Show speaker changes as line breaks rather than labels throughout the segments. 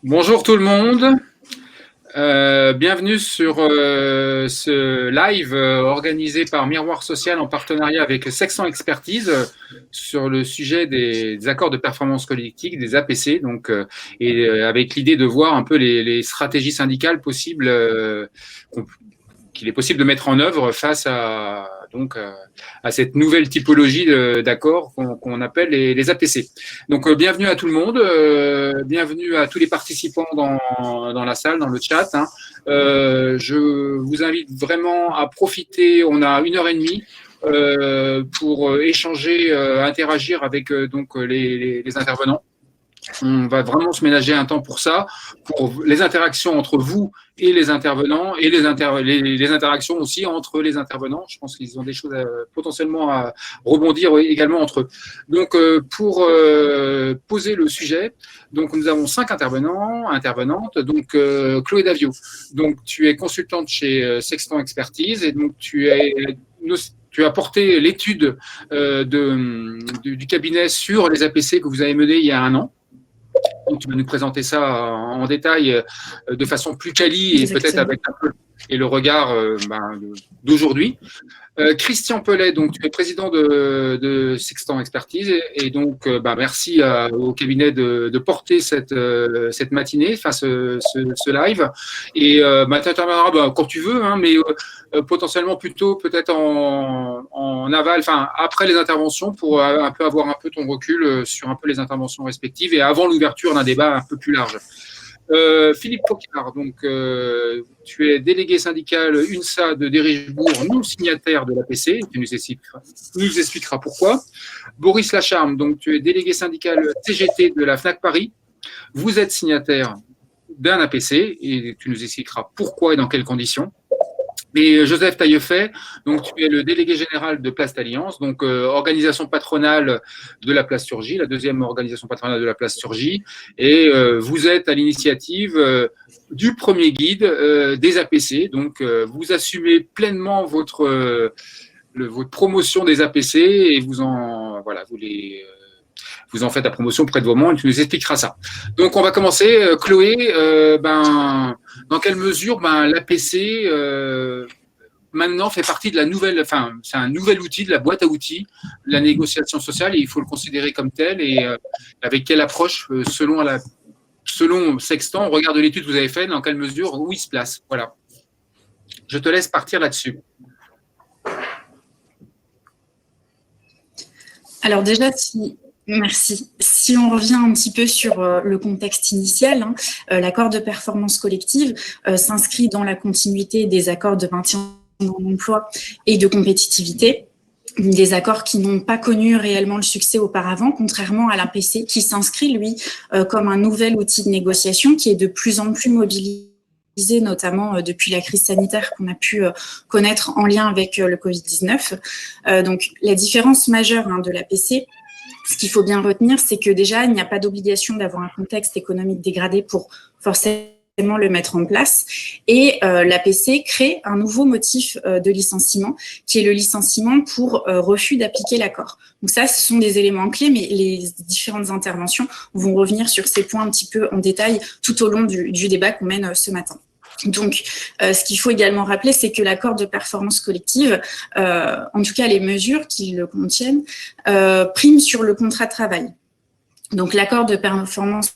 Bonjour tout le monde, bienvenue sur ce live organisé par Miroir Social en partenariat avec Sextant Expertise sur le sujet des accords de performance collective, des APC, donc, avec l'idée de voir un peu les stratégies syndicales possibles qu'il est possible de mettre en œuvre face à, donc, à cette nouvelle typologie d'accords qu'on appelle les APC. Donc, bienvenue à tout le monde, bienvenue à tous les participants dans la salle, dans le chat. Hein. Je vous invite vraiment à profiter, on a 1h30 pour échanger, interagir avec donc les intervenants. On va vraiment se ménager un temps pour ça, pour les interactions entre vous et les intervenants, et les interactions aussi entre les intervenants. Je pense qu'ils ont des choses potentiellement à rebondir également entre eux. Donc, pour poser le sujet, donc nous avons 5 intervenants, intervenantes. Donc, Chloé Davio, donc tu es consultante chez Sextant Expertise, et donc tu as porté l'étude du cabinet sur les APC que vous avez menée il y a 1 an. Donc, tu vas nous présenter ça en détail de façon plus quali et peut-être avec un peu et le regard d'aujourd'hui. Christian Pellet, donc tu es président de Sextant Expertise et donc merci au cabinet de porter cette matinée, enfin ce live. Et tu interviendras quand tu veux, hein, mais potentiellement plutôt peut-être en aval, enfin après les interventions pour un peu avoir un peu ton recul sur un peu les interventions respectives et avant l'ouverture d'un débat un peu plus large. Philippe Pocard, donc tu es délégué syndical UNSA de Dérichebourg, non signataire de l'APC, tu nous expliqueras pourquoi. Boris Lacharme, donc tu es délégué syndical CGT de la FNAC Paris, vous êtes signataire d'un APC et tu nous expliqueras pourquoi et dans quelles conditions. Et Joseph Taillefet, donc tu es le délégué général de Place d'Alliance, donc organisation patronale de la Place Surgy, la deuxième organisation patronale de la Place Surgy, et vous êtes à l'initiative du premier guide des APC, donc vous assumez pleinement votre promotion des APC et vous en faites la promotion près de vos membres et tu nous expliqueras ça. Donc on va commencer. Chloé, dans quelle mesure l'APC maintenant fait partie de la nouvelle, enfin c'est un nouvel outil de la boîte à outils de la négociation sociale et il faut le considérer comme tel et avec quelle approche selon Sextant, on regarde l'étude que vous avez faite, dans quelle mesure, où il se place. Voilà. Je te laisse partir là-dessus.
Alors déjà, merci. Si on revient un petit peu sur le contexte initial, l'accord de performance collective s'inscrit dans la continuité des accords de maintien dans l'emploi et de compétitivité, des accords qui n'ont pas connu réellement le succès auparavant, contrairement à l'APC qui s'inscrit, lui, comme un nouvel outil de négociation qui est de plus en plus mobilisé, notamment depuis la crise sanitaire qu'on a pu connaître en lien avec le Covid-19. Donc, la différence majeure de l'APC, ce qu'il faut bien retenir, c'est que déjà, il n'y a pas d'obligation d'avoir un contexte économique dégradé pour forcément le mettre en place. Et l'APC crée un nouveau motif de licenciement, qui est le licenciement pour refus d'appliquer l'accord. Donc ça, ce sont des éléments clés, mais les différentes interventions vont revenir sur ces points un petit peu en détail tout au long du débat qu'on mène ce matin. Donc, ce qu'il faut également rappeler, c'est que l'accord de performance collective, en tout cas les mesures qui le contiennent, priment sur le contrat de travail. Donc, l'accord de performance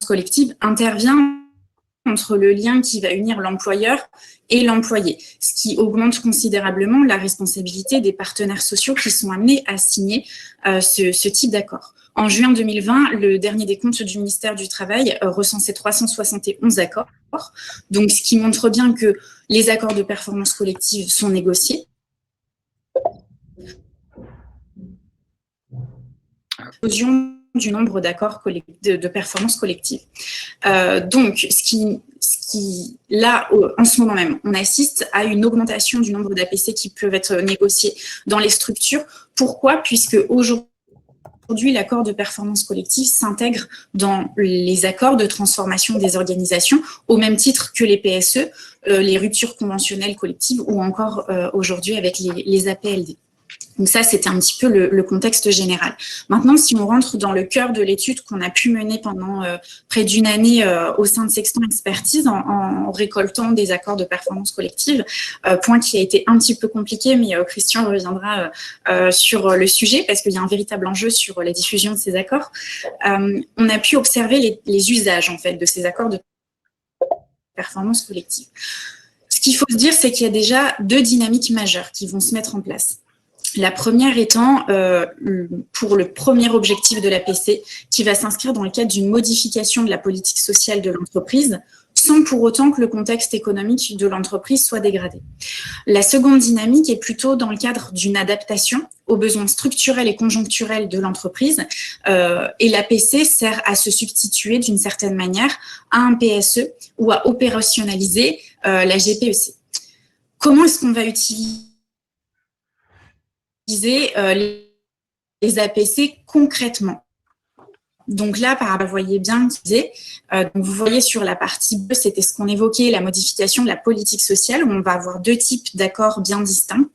collective intervient entre le lien qui va unir l'employeur et l'employé, ce qui augmente considérablement la responsabilité des partenaires sociaux qui sont amenés à signer ce type d'accord. En juin 2020, le dernier décompte du ministère du Travail recensait 371 accords, donc ce qui montre bien que les accords de performance collective sont négociés. Du nombre d'accords de performance collective. Donc, ce qui là, en ce moment même, on assiste à une augmentation du nombre d'APC qui peuvent être négociés dans les structures. Pourquoi? Puisque aujourd'hui, l'accord de performance collective s'intègre dans les accords de transformation des organisations au même titre que les PSE, les ruptures conventionnelles collectives ou encore aujourd'hui avec les APLD. Donc ça, c'était un petit peu le contexte général. Maintenant, si on rentre dans le cœur de l'étude qu'on a pu mener pendant près d'une année au sein de Sextant Expertise en récoltant des accords de performance collective, point qui a été un petit peu compliqué, mais Christian reviendra sur le sujet parce qu'il y a un véritable enjeu sur la diffusion de ces accords. On a pu observer les usages en fait de ces accords de performance collective. Ce qu'il faut se dire, c'est qu'il y a déjà 2 dynamiques majeures qui vont se mettre en place. La première étant pour le premier objectif de l'APC, qui va s'inscrire dans le cadre d'une modification de la politique sociale de l'entreprise, sans pour autant que le contexte économique de l'entreprise soit dégradé. La seconde dynamique est plutôt dans le cadre d'une adaptation aux besoins structurels et conjoncturels de l'entreprise, et l'APC sert à se substituer d'une certaine manière à un PSE ou à opérationnaliser la GPEC. Comment est-ce qu'on va utiliser les APC concrètement? Donc là, vous voyez bien, vous voyez sur la partie bleue, c'était ce qu'on évoquait, la modification de la politique sociale, où on va avoir 2 types d'accords bien distincts.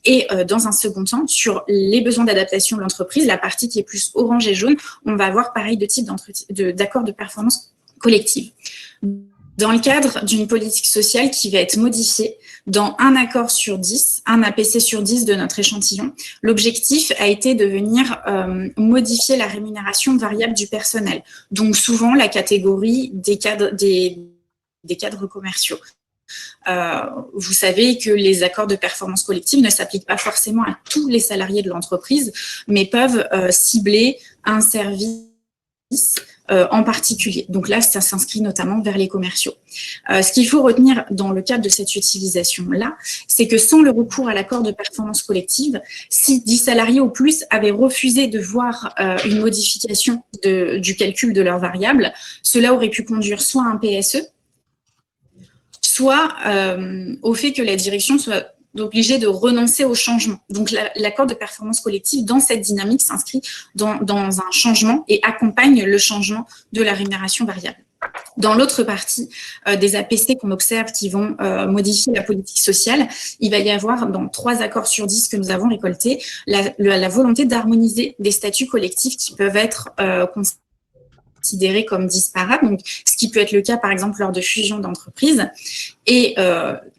Et dans un second temps, sur les besoins d'adaptation de l'entreprise, la partie qui est plus orange et jaune, on va avoir pareil 2 types d'accords de performance collective. Dans le cadre d'une politique sociale qui va être modifiée dans un accord sur 10, un APC sur 10 de notre échantillon, l'objectif a été de venir modifier la rémunération variable du personnel, donc souvent la catégorie des cadres commerciaux. Vous savez que les accords de performance collective ne s'appliquent pas forcément à tous les salariés de l'entreprise, mais peuvent cibler un service en particulier. Donc là, ça s'inscrit notamment vers les commerciaux. Ce qu'il faut retenir dans le cadre de cette utilisation-là, c'est que sans le recours à l'accord de performance collective, si 10 salariés ou plus avaient refusé de voir une modification du calcul de leur variable, cela aurait pu conduire soit à un PSE, soit au fait que la direction soit obligée de renoncer au changement. Donc, l'accord de performance collective, dans cette dynamique, s'inscrit dans un changement et accompagne le changement de la rémunération variable. Dans l'autre partie des APC qu'on observe qui vont modifier la politique sociale, il va y avoir dans 3 accords sur 10 que nous avons récoltés, la volonté d'harmoniser des statuts collectifs qui peuvent être considérés comme disparates, donc ce qui peut être le cas par exemple lors de fusion d'entreprises. Et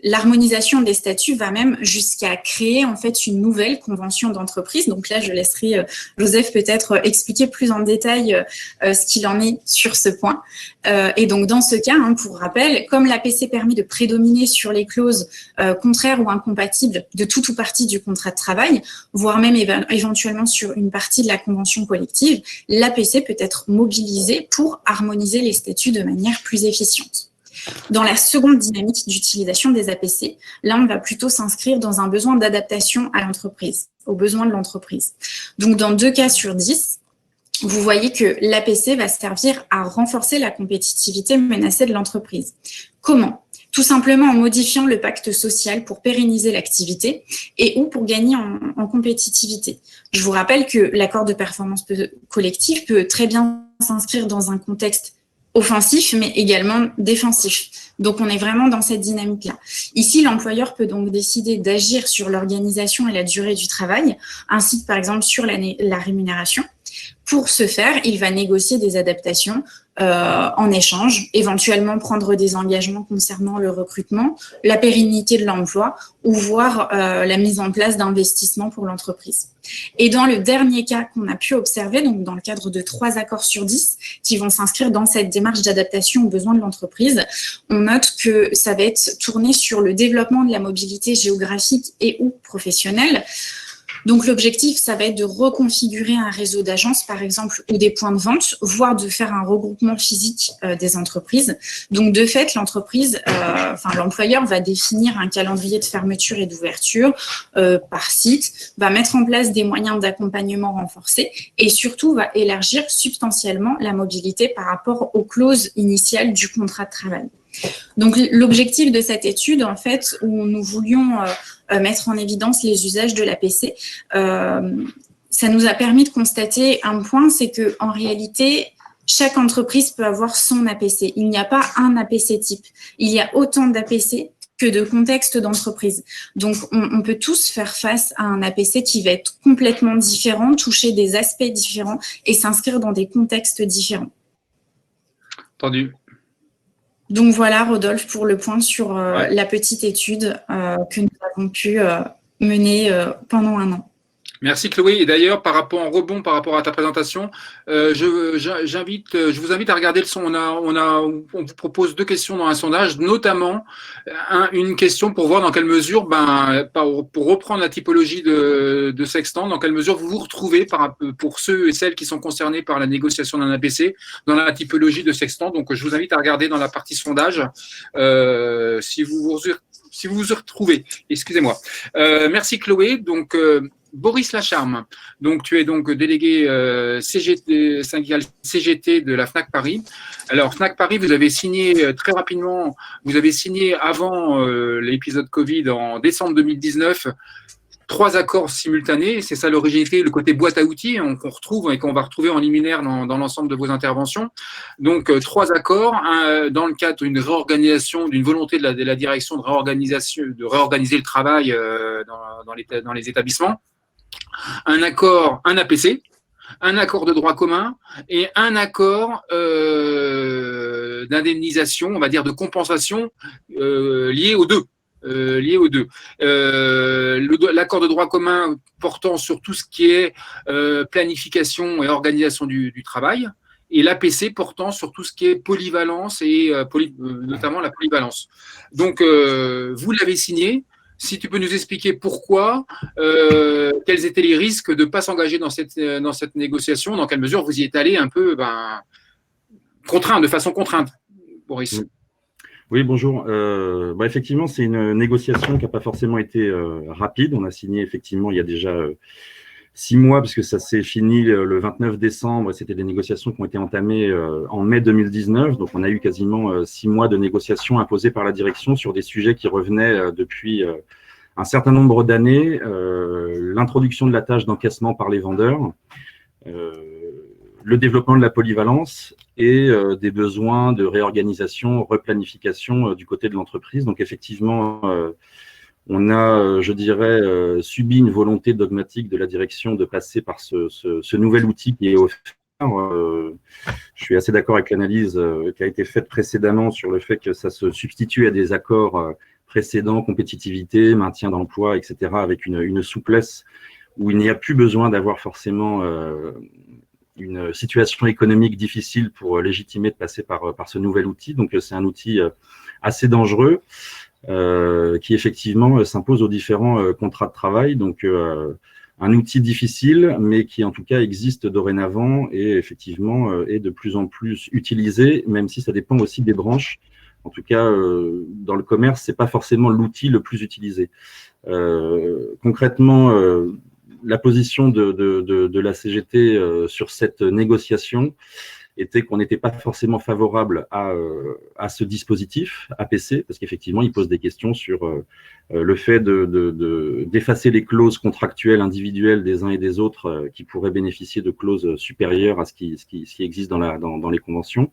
l'harmonisation des statuts va même jusqu'à créer en fait une nouvelle convention d'entreprise. Donc là, je laisserai Joseph peut-être expliquer plus en détail ce qu'il en est sur ce point. Et donc dans ce cas, pour rappel, comme l'APC permet de prédominer sur les clauses contraires ou incompatibles de tout ou partie du contrat de travail, voire même éventuellement sur une partie de la convention collective, l'APC peut être mobilisée pour harmoniser les statuts de manière plus efficiente. Dans la seconde dynamique d'utilisation des APC, là, on va plutôt s'inscrire dans un besoin d'adaptation à l'entreprise, aux besoins de l'entreprise. Donc, dans 2 cas sur 10, vous voyez que l'APC va servir à renforcer la compétitivité menacée de l'entreprise. Comment? Tout simplement en modifiant le pacte social pour pérenniser l'activité et ou pour gagner en compétitivité. Je vous rappelle que l'accord de performance collective peut très bien s'inscrire dans un contexte offensif, mais également défensif. Donc, on est vraiment dans cette dynamique-là. Ici, l'employeur peut donc décider d'agir sur l'organisation et la durée du travail, ainsi que, par exemple, sur la rémunération. Pour ce faire, il va négocier des adaptations en échange, éventuellement prendre des engagements concernant le recrutement, la pérennité de l'emploi ou voir la mise en place d'investissements pour l'entreprise. Et dans le dernier cas qu'on a pu observer, donc dans le cadre de 3 accords sur 10 qui vont s'inscrire dans cette démarche d'adaptation aux besoins de l'entreprise, on note que ça va être tourné sur le développement de la mobilité géographique et ou professionnelle. Donc, l'objectif, ça va être de reconfigurer un réseau d'agences, par exemple, ou des points de vente, voire de faire un regroupement physique des entreprises. Donc, de fait, l'employeur va définir un calendrier de fermeture et d'ouverture par site, va mettre en place des moyens d'accompagnement renforcés et surtout va élargir substantiellement la mobilité par rapport aux clauses initiales du contrat de travail. Donc, l'objectif de cette étude, en fait, où nous voulions mettre en évidence les usages de l'APC, ça nous a permis de constater un point, c'est qu'en réalité, chaque entreprise peut avoir son APC. Il n'y a pas un APC type. Il y a autant d'APC que de contexte d'entreprise. Donc, on peut tous faire face à un APC qui va être complètement différent, toucher des aspects différents et s'inscrire dans des contextes différents.
Entendu.
Donc voilà, Rodolphe, pour le point sur la petite étude que nous avons pu mener pendant 1 an.
Merci Chloé. Et d'ailleurs, en rebond par rapport à ta présentation, je vous invite à regarder le son. On vous propose 2 questions dans un sondage, notamment une question pour voir dans quelle mesure, pour reprendre la typologie de Sextant, dans quelle mesure vous vous retrouvez pour ceux et celles qui sont concernés par la négociation d'un APC dans la typologie de Sextant. Donc, je vous invite à regarder dans la partie sondage si vous vous retrouvez. Excusez-moi. Merci Chloé. Donc, Boris Lacharme, donc tu es donc délégué syndical CGT de la Fnac Paris. Alors Fnac Paris, vous avez signé très rapidement, vous avez signé avant l'épisode Covid en décembre 2019 3 accords simultanés. C'est ça l'originalité, le côté boîte à outils qu'on retrouve et qu'on va retrouver en liminaire dans l'ensemble de vos interventions. Donc 3 accords dans le cadre d'une réorganisation, d'une volonté de la direction de réorganiser le travail dans les établissements. Un accord, un APC, un accord de droit commun et un accord d'indemnisation, on va dire de compensation lié aux deux. L'accord de droit commun portant sur tout ce qui est planification et organisation du travail, et l'APC portant sur tout ce qui est polyvalence et notamment la polyvalence. Donc, vous l'avez signé. Si tu peux nous expliquer pourquoi, quels étaient les risques de ne pas s'engager dans cette négociation, dans quelle mesure vous y êtes allé un peu de façon contrainte, Boris.
Oui, bonjour. Effectivement, c'est une négociation qui n'a pas forcément été rapide. On a signé effectivement il y a déjà 6 mois, parce que ça s'est fini le 29 décembre. C'était des négociations qui ont été entamées en mai 2019. Donc, on a eu quasiment 6 mois de négociations imposées par la direction sur des sujets qui revenaient depuis un certain nombre d'années. L'introduction de la tâche d'encaissement par les vendeurs, le développement de la polyvalence et des besoins de réorganisation, replanification du côté de l'entreprise. Donc, effectivement, on a, je dirais, subi une volonté dogmatique de la direction de passer par ce nouvel outil qui est offert. Je suis assez d'accord avec l'analyse qui a été faite précédemment sur le fait que ça se substitue à des accords précédents, compétitivité, maintien d'emploi, etc., avec une souplesse où il n'y a plus besoin d'avoir forcément une situation économique difficile pour légitimer de passer par ce nouvel outil. Donc, c'est un outil assez dangereux. Qui effectivement s'impose aux différents contrats de travail. Donc, un outil difficile, mais qui en tout cas existe dorénavant et effectivement est de plus en plus utilisé, même si ça dépend aussi des branches. En tout cas, dans le commerce, c'est pas forcément l'outil le plus utilisé. Concrètement, la position de la CGT sur cette négociation était qu'on n'était pas forcément favorable à ce dispositif APC, parce qu'effectivement, il pose des questions sur le fait d'effacer les clauses contractuelles individuelles des uns et des autres qui pourraient bénéficier de clauses supérieures à ce qui existe dans les conventions.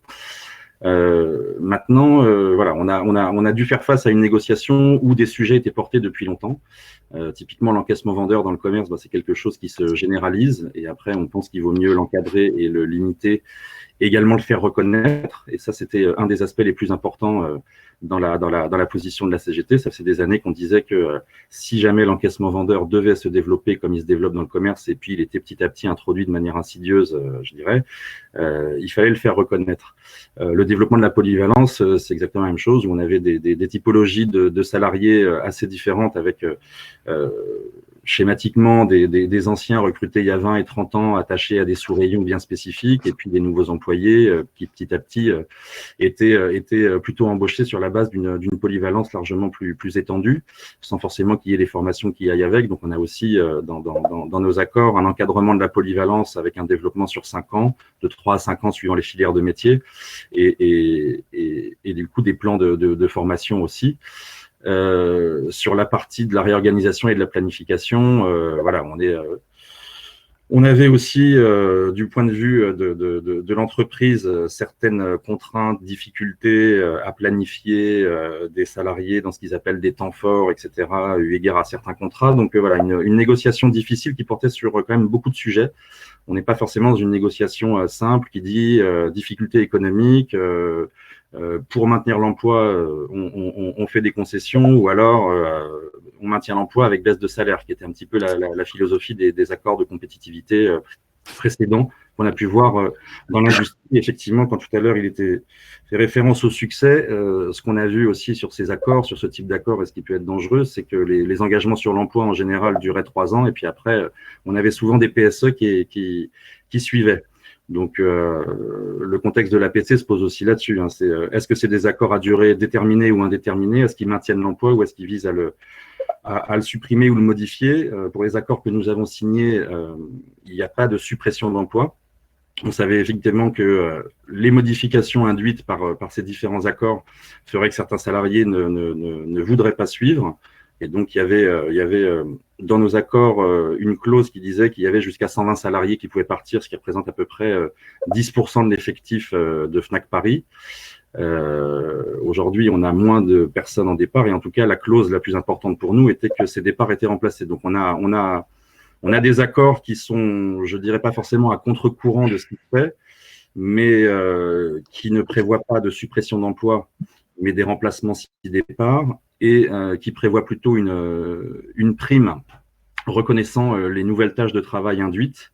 Maintenant, voilà, on a dû faire face à une négociation où des sujets étaient portés depuis longtemps. Typiquement, l'encaissement vendeur dans le commerce, c'est quelque chose qui se généralise, et après, on pense qu'il vaut mieux l'encadrer et le limiter, également le faire reconnaître. Et ça, c'était un des aspects les plus importants dans la position de la CGT. Ça fait des années qu'on disait que si jamais l'encaissement vendeur devait se développer comme il se développe dans le commerce, et puis il était petit à petit introduit de manière insidieuse, je dirais, il fallait le faire reconnaître. Le développement de la polyvalence, c'est exactement la même chose, où on avait des typologies de salariés assez différentes, avec schématiquement des anciens recrutés il y a 20 et 30 ans, attachés à des sous-rayons bien spécifiques, et puis des nouveaux employés qui petit à petit étaient plutôt embauchés sur la base d'une polyvalence largement plus étendue, sans forcément qu'il y ait les formations qui aillent avec. Donc on a aussi dans nos accords un encadrement de la polyvalence avec un développement sur 5 ans, de 3 à 5 ans suivant les filières de métier, et du coup des plans de formation aussi. Sur la partie de la réorganisation et de la planification, voilà, On avait aussi, du point de vue de l'entreprise, certaines contraintes, difficultés à planifier des salariés dans ce qu'ils appellent des temps forts, etc., eu égard à certains contrats. Donc voilà, une négociation difficile qui portait sur quand même beaucoup de sujets. On n'est pas forcément dans une négociation simple qui dit difficultés économiques, pour maintenir l'emploi, on fait des concessions, ou alors on maintient l'emploi avec baisse de salaire, qui était un petit peu la philosophie des accords de compétitivité précédents qu'on a pu voir dans l'industrie. Effectivement, quand tout à l'heure il était fait référence au succès, ce qu'on a vu aussi sur ces accords, sur ce type d'accord, et ce qui peut être dangereux, c'est que les engagements sur l'emploi en général duraient 3 ans, et puis après, on avait souvent des PSE qui suivaient. Donc, le contexte de l'APC se pose aussi là-dessus. Hein. Est-ce que c'est des accords à durée déterminée ou indéterminée? Est-ce qu'ils maintiennent l'emploi ou est-ce qu'ils visent à le supprimer ou le modifier? Pour les accords que nous avons signés, il n'y a pas de suppression d'emploi. On savait effectivement que les modifications induites par ces différents accords feraient que certains salariés ne voudraient pas suivre. Et donc, il y avait dans nos accords une clause qui disait qu'il y avait jusqu'à 120 salariés qui pouvaient partir, ce qui représente à peu près 10% de l'effectif de Fnac Paris. Aujourd'hui, on a moins de personnes en départ, et en tout cas, la clause la plus importante pour nous était que ces départs étaient remplacés. Donc, on a des accords qui sont, je dirais pas forcément à contre-courant de ce qui se fait, mais qui ne prévoient pas de suppression d'emplois, mais des remplacements si départ, et qui prévoit plutôt une prime reconnaissant les nouvelles tâches de travail induites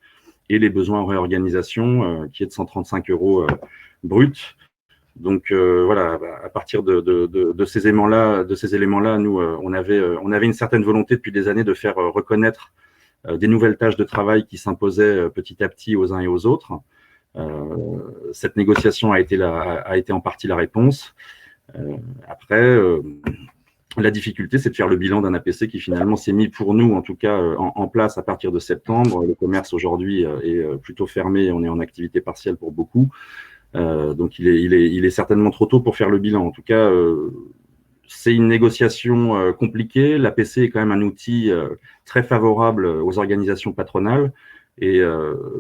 et les besoins en réorganisation, qui est de 135 € brut. Donc voilà, à partir de ces éléments-là, nous, on avait une certaine volonté depuis des années de faire reconnaître des nouvelles tâches de travail qui s'imposaient petit à petit aux uns et aux autres. Cette négociation a été en partie la réponse. Après, la difficulté, c'est de faire le bilan d'un APC qui finalement s'est mis pour nous, en tout cas, en place à partir de septembre. Le commerce aujourd'hui est plutôt fermé, on est en activité partielle pour beaucoup. Donc il est certainement trop tôt pour faire le bilan. En tout cas, c'est une négociation compliquée. L'APC est quand même un outil très favorable aux organisations patronales. Et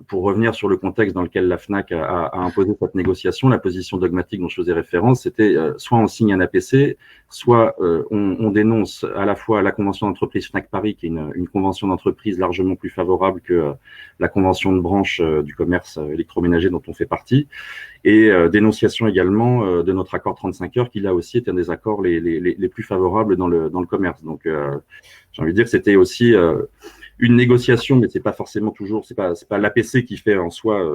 pour revenir sur le contexte dans lequel la Fnac a imposé cette négociation, la position dogmatique dont je faisais référence, c'était soit on signe un APC, soit on dénonce à la fois la convention d'entreprise Fnac Paris, qui est une convention d'entreprise largement plus favorable que la convention de branche du commerce électroménager dont on fait partie, et dénonciation également de notre accord 35 heures, qui là aussi est un des accords les plus favorables dans le commerce. Donc j'ai envie de dire que c'était aussi une négociation, mais c'est pas forcément toujours, c'est pas l'APC qui fait en soi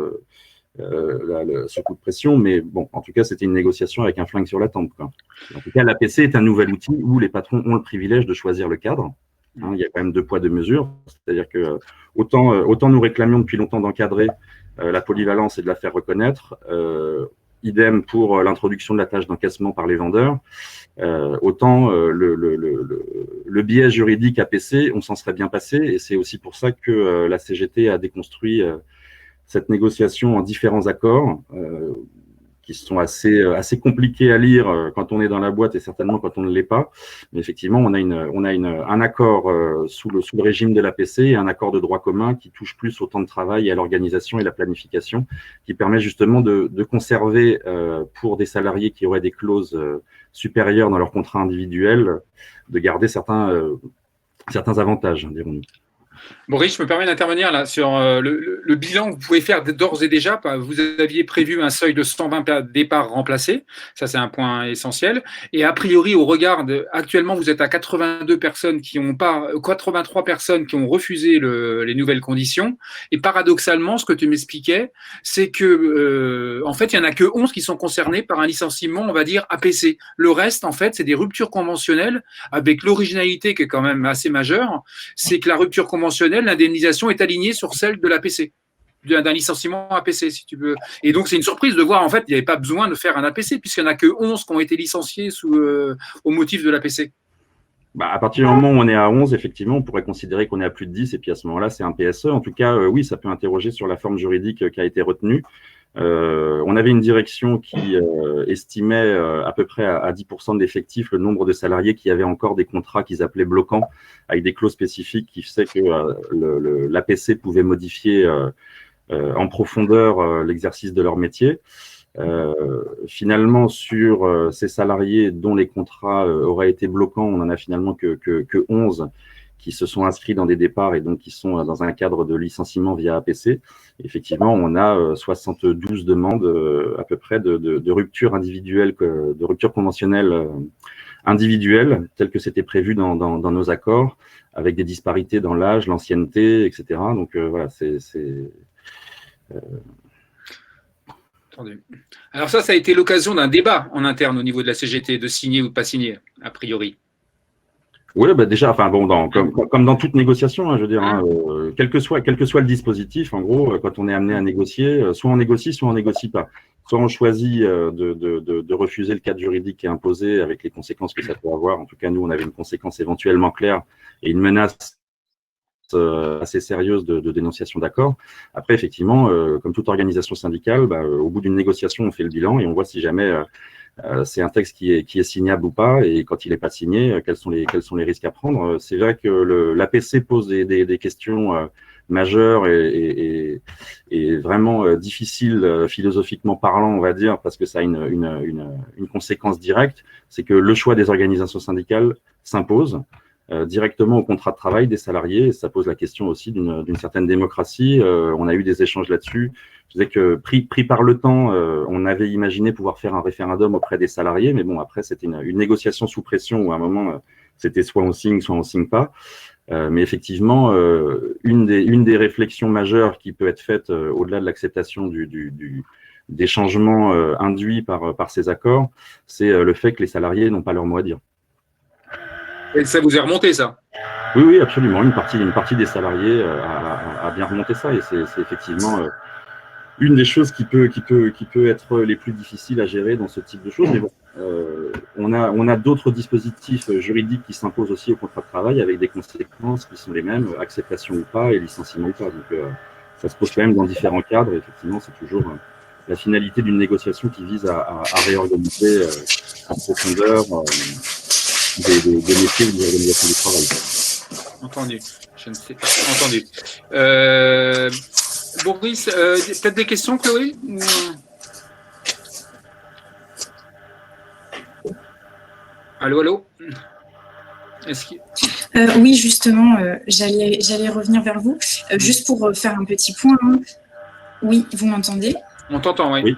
ce coup de pression, mais bon, en tout cas, c'était une négociation avec un flingue sur la tempe, quoi. En tout cas, l'APC est un nouvel outil où les patrons ont le privilège de choisir le cadre. Hein, il y a quand même 2 poids 2 mesures, c'est-à-dire que autant nous réclamions depuis longtemps d'encadrer la polyvalence et de la faire reconnaître. Idem pour l'introduction de la tâche d'encaissement par les vendeurs. Autant le biais juridique APC, on s'en serait bien passé, et c'est aussi pour ça que la CGT a déconstruit cette négociation en différents accords qui sont assez compliqués à lire quand on est dans la boîte et certainement quand on ne l'est pas. Mais effectivement, on a un accord sous le régime de l'APC et un accord de droit commun qui touche plus au temps de travail et à l'organisation et la planification, qui permet justement de conserver pour des salariés qui auraient des clauses supérieures dans leur contrat individuel, de garder certains avantages, dirons-nous.
Boris, je me permets d'intervenir là sur le bilan que vous pouvez faire d'ores et déjà. Vous aviez prévu un seuil de 120 départs remplacés. Ça, c'est un point essentiel. Et a priori, au regard actuellement, vous êtes à 83 personnes qui ont refusé les nouvelles conditions. Et paradoxalement, ce que tu m'expliquais, c'est que, en fait, il n'y en a que 11 qui sont concernés par un licenciement, on va dire, APC. Le reste, en fait, c'est des ruptures conventionnelles avec l'originalité qui est quand même assez majeure. C'est que la rupture conventionnelle, l'indemnisation est alignée sur celle de l'APC, d'un licenciement APC, si tu veux. Et donc, c'est une surprise de voir, en fait, il n'y avait pas besoin de faire un APC, puisqu'il n'y en a que 11 qui ont été licenciés au motif de l'APC.
À partir du moment où on est à 11, effectivement, on pourrait considérer qu'on est à plus de 10, et puis à ce moment-là, c'est un PSE. En tout cas, oui, ça peut interroger sur la forme juridique qui a été retenue. On avait une direction qui estimait à peu près à 10% de l'effectif le nombre de salariés qui avaient encore des contrats qu'ils appelaient bloquants, avec des clauses spécifiques qui faisaient que l'APC pouvait modifier en profondeur l'exercice de leur métier. Finalement, sur ces salariés dont les contrats auraient été bloquants, on en a finalement que 11 qui se sont inscrits dans des départs et donc qui sont dans un cadre de licenciement via APC. Effectivement, on a 72 demandes à peu près de rupture individuelle, de rupture conventionnelle individuelle, telle que c'était prévu dans nos accords, avec des disparités dans l'âge, l'ancienneté, etc. Donc voilà,
Entendu. Alors ça a été l'occasion d'un débat en interne au niveau de la CGT, de signer ou de pas signer, a priori.
Oui, bah déjà, enfin bon, comme dans toute négociation, hein, je veux dire, hein, quel que soit le dispositif, en gros, quand on est amené à négocier, soit on négocie, soit on négocie pas. Soit on choisit de refuser le cadre juridique qui est imposé avec les conséquences que ça peut avoir. En tout cas, nous, on avait une conséquence éventuellement claire et une menace assez sérieuse de dénonciation d'accord. Après, effectivement, comme toute organisation syndicale, au bout d'une négociation, on fait le bilan et on voit si jamais c'est un texte qui est signable ou pas, et quand il n'est pas signé, quels sont les risques à prendre. C'est vrai que l'APC pose des questions majeures et vraiment difficiles philosophiquement parlant, on va dire, parce que ça a une conséquence directe, c'est que le choix des organisations syndicales s'impose directement au contrat de travail des salariés, et ça pose la question aussi d'une certaine démocratie. On a eu des échanges là-dessus. Je disais que pris par le temps, on avait imaginé pouvoir faire un référendum auprès des salariés, mais bon, après, c'était une négociation sous pression où à un moment, c'était soit on signe pas. Mais effectivement, une des réflexions majeures qui peut être faite au-delà de l'acceptation des changements induits par ces accords, c'est le fait que les salariés n'ont pas leur mot à dire.
Et ça vous est remonté, ça?
Oui, absolument. Une partie des salariés a bien remonté ça, et c'est effectivement une des choses qui peut être les plus difficiles à gérer dans ce type de choses. Mais bon, on a d'autres dispositifs juridiques qui s'imposent aussi au contrat de travail avec des conséquences qui sont les mêmes, acceptation ou pas et licenciement ou pas. Donc ça se pose quand même dans différents cadres. Et effectivement, c'est toujours la finalité d'une négociation qui vise à réorganiser en profondeur des métiers ou des organisations du travail.
Entendu. Je ne sais pas. Entendu. Boris, peut-être des questions, Chloé? Allô?
Oui, justement, j'allais revenir vers vous, juste pour faire un petit point. Hein. Oui, vous m'entendez?
On t'entend, oui.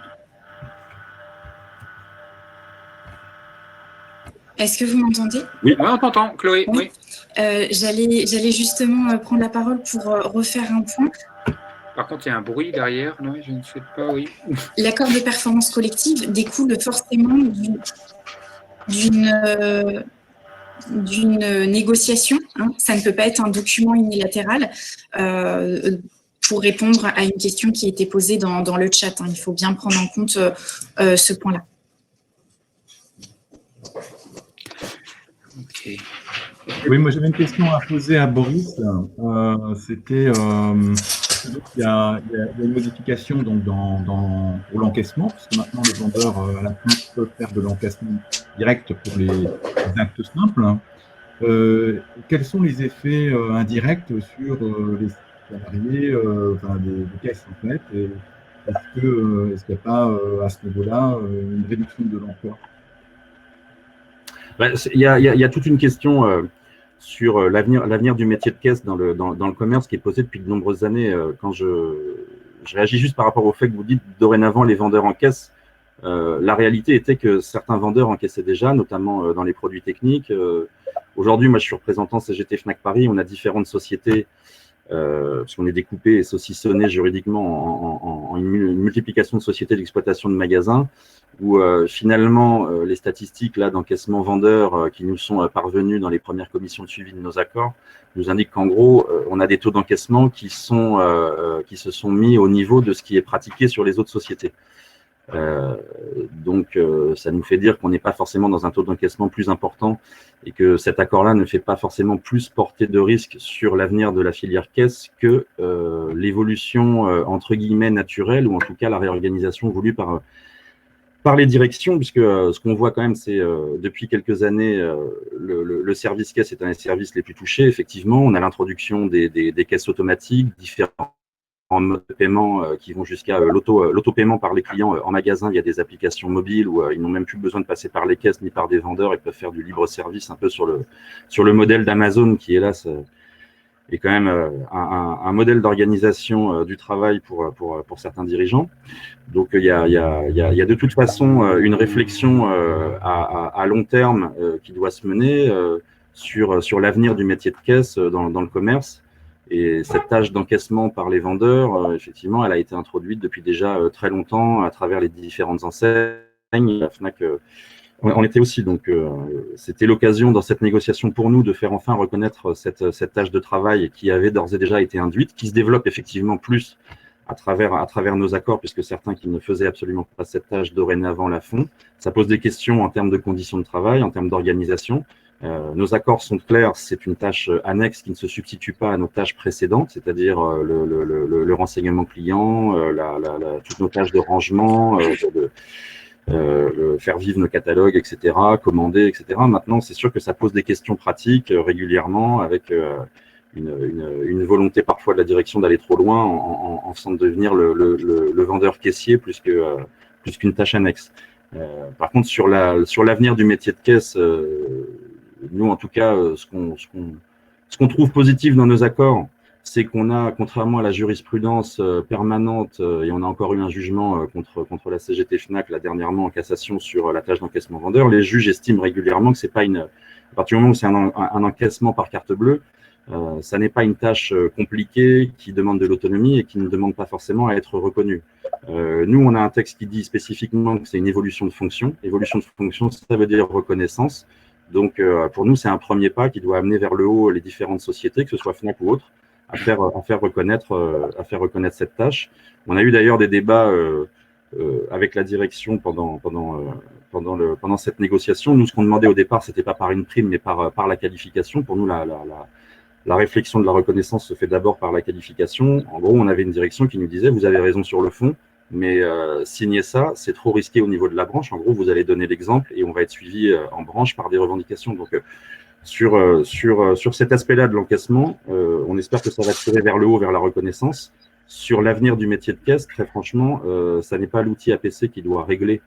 Est-ce que vous m'entendez?
Oui,
on t'entend, Chloé. Oui.
J'allais justement prendre la parole pour refaire un point.
Par contre, il y a un bruit derrière. Non, je ne sais pas, oui.
L'accord de performance collective découle forcément d'une négociation. Hein. Ça ne peut pas être un document unilatéral. Pour répondre à une question qui a été posée dans le chat, hein. Il faut bien prendre en compte ce point-là.
Okay.
Oui, moi j'avais une question à poser à Boris. C'était il y a une modification donc pour l'encaissement, puisque maintenant les vendeurs à la fin peuvent faire de l'encaissement direct pour les actes simples. Quels sont les effets indirects sur les salariés, des caisses en fait, et est-ce qu'il n'y a pas à ce niveau-là une réduction de l'emploi?
Il y a toute une question sur l'avenir du métier de caisse dans le commerce qui est posée depuis de nombreuses années. Quand je réagis juste par rapport au fait que vous dites dorénavant les vendeurs encaissent, la réalité était que certains vendeurs encaissaient déjà, notamment dans les produits techniques. Aujourd'hui, moi je suis représentant CGT Fnac Paris, on a différentes sociétés, parce qu'on est découpé et saucissonné juridiquement en une multiplication de sociétés d'exploitation de magasins, où finalement les statistiques là d'encaissement vendeur qui nous sont parvenues dans les premières commissions de suivi de nos accords nous indiquent qu'en gros on a des taux d'encaissement qui se sont mis au niveau de ce qui est pratiqué sur les autres sociétés. Donc, ça nous fait dire qu'on n'est pas forcément dans un taux d'encaissement plus important et que cet accord-là ne fait pas forcément plus porter de risque sur l'avenir de la filière caisse que l'évolution entre guillemets naturelle, ou en tout cas la réorganisation voulue par les directions, puisque ce qu'on voit quand même, c'est depuis quelques années, le service caisse est un des services les plus touchés. Effectivement, on a l'introduction des caisses automatiques, différents modes de paiement qui vont jusqu'à l'autopaiement par les clients en magasin via des applications mobiles où ils n'ont même plus besoin de passer par les caisses ni par des vendeurs, ils peuvent faire du libre service un peu sur le modèle d'Amazon qui, hélas, est quand même un modèle d'organisation du travail pour certains dirigeants. Donc il y a de toute façon une réflexion à long terme qui doit se mener sur l'avenir du métier de caisse dans le commerce. Et cette tâche d'encaissement par les vendeurs, effectivement, elle a été introduite depuis déjà très longtemps à travers les différentes enseignes. La Fnac on était aussi, donc c'était l'occasion dans cette négociation pour nous de faire enfin reconnaître cette tâche de travail qui avait d'ores et déjà été induite, qui se développe effectivement plus à travers nos accords, puisque certains qui ne faisaient absolument pas cette tâche dorénavant la font. Ça pose des questions en termes de conditions de travail, en termes d'organisation. Nos accords sont clairs, c'est une tâche annexe qui ne se substitue pas à nos tâches précédentes, c'est-à-dire le renseignement client, toutes nos tâches de rangement, faire vivre nos catalogues, etc., commander, etc. Maintenant, c'est sûr que ça pose des questions pratiques régulièrement, avec une volonté parfois de la direction d'aller trop loin en faisant devenir le vendeur caissier plus qu'une tâche annexe. Par contre, sur l'avenir du métier de caisse, nous, en tout cas, ce qu'on trouve positif dans nos accords, c'est qu'on a, contrairement à la jurisprudence permanente, et on a encore eu un jugement contre la CGT Fnac, là, dernièrement, en cassation sur la tâche d'encaissement vendeur, les juges estiment régulièrement que c'est pas à partir du moment où c'est un encaissement par carte bleue, ça n'est pas une tâche compliquée qui demande de l'autonomie et qui ne demande pas forcément à être reconnue. Nous, on a un texte qui dit spécifiquement que c'est une évolution de fonction. Évolution de fonction, ça veut dire reconnaissance. Donc, pour nous, c'est un premier pas qui doit amener vers le haut les différentes sociétés, que ce soit Fnac ou autres, à faire reconnaître cette tâche. On a eu d'ailleurs des débats avec la direction pendant cette négociation. Nous, ce qu'on demandait au départ, c'était pas par une prime, mais par la qualification. Pour nous, la réflexion de la reconnaissance se fait d'abord par la qualification. En gros, on avait une direction qui nous disait, vous avez raison sur le fond, mais signer ça, c'est trop risqué au niveau de la branche. En gros, vous allez donner l'exemple et on va être suivi en branche par des revendications. Donc, sur cet aspect-là de l'encaissement, on espère que ça va tirer vers le haut, vers la reconnaissance. Sur l'avenir du métier de caisse, très franchement, ça n'est pas l'outil APC qui doit régler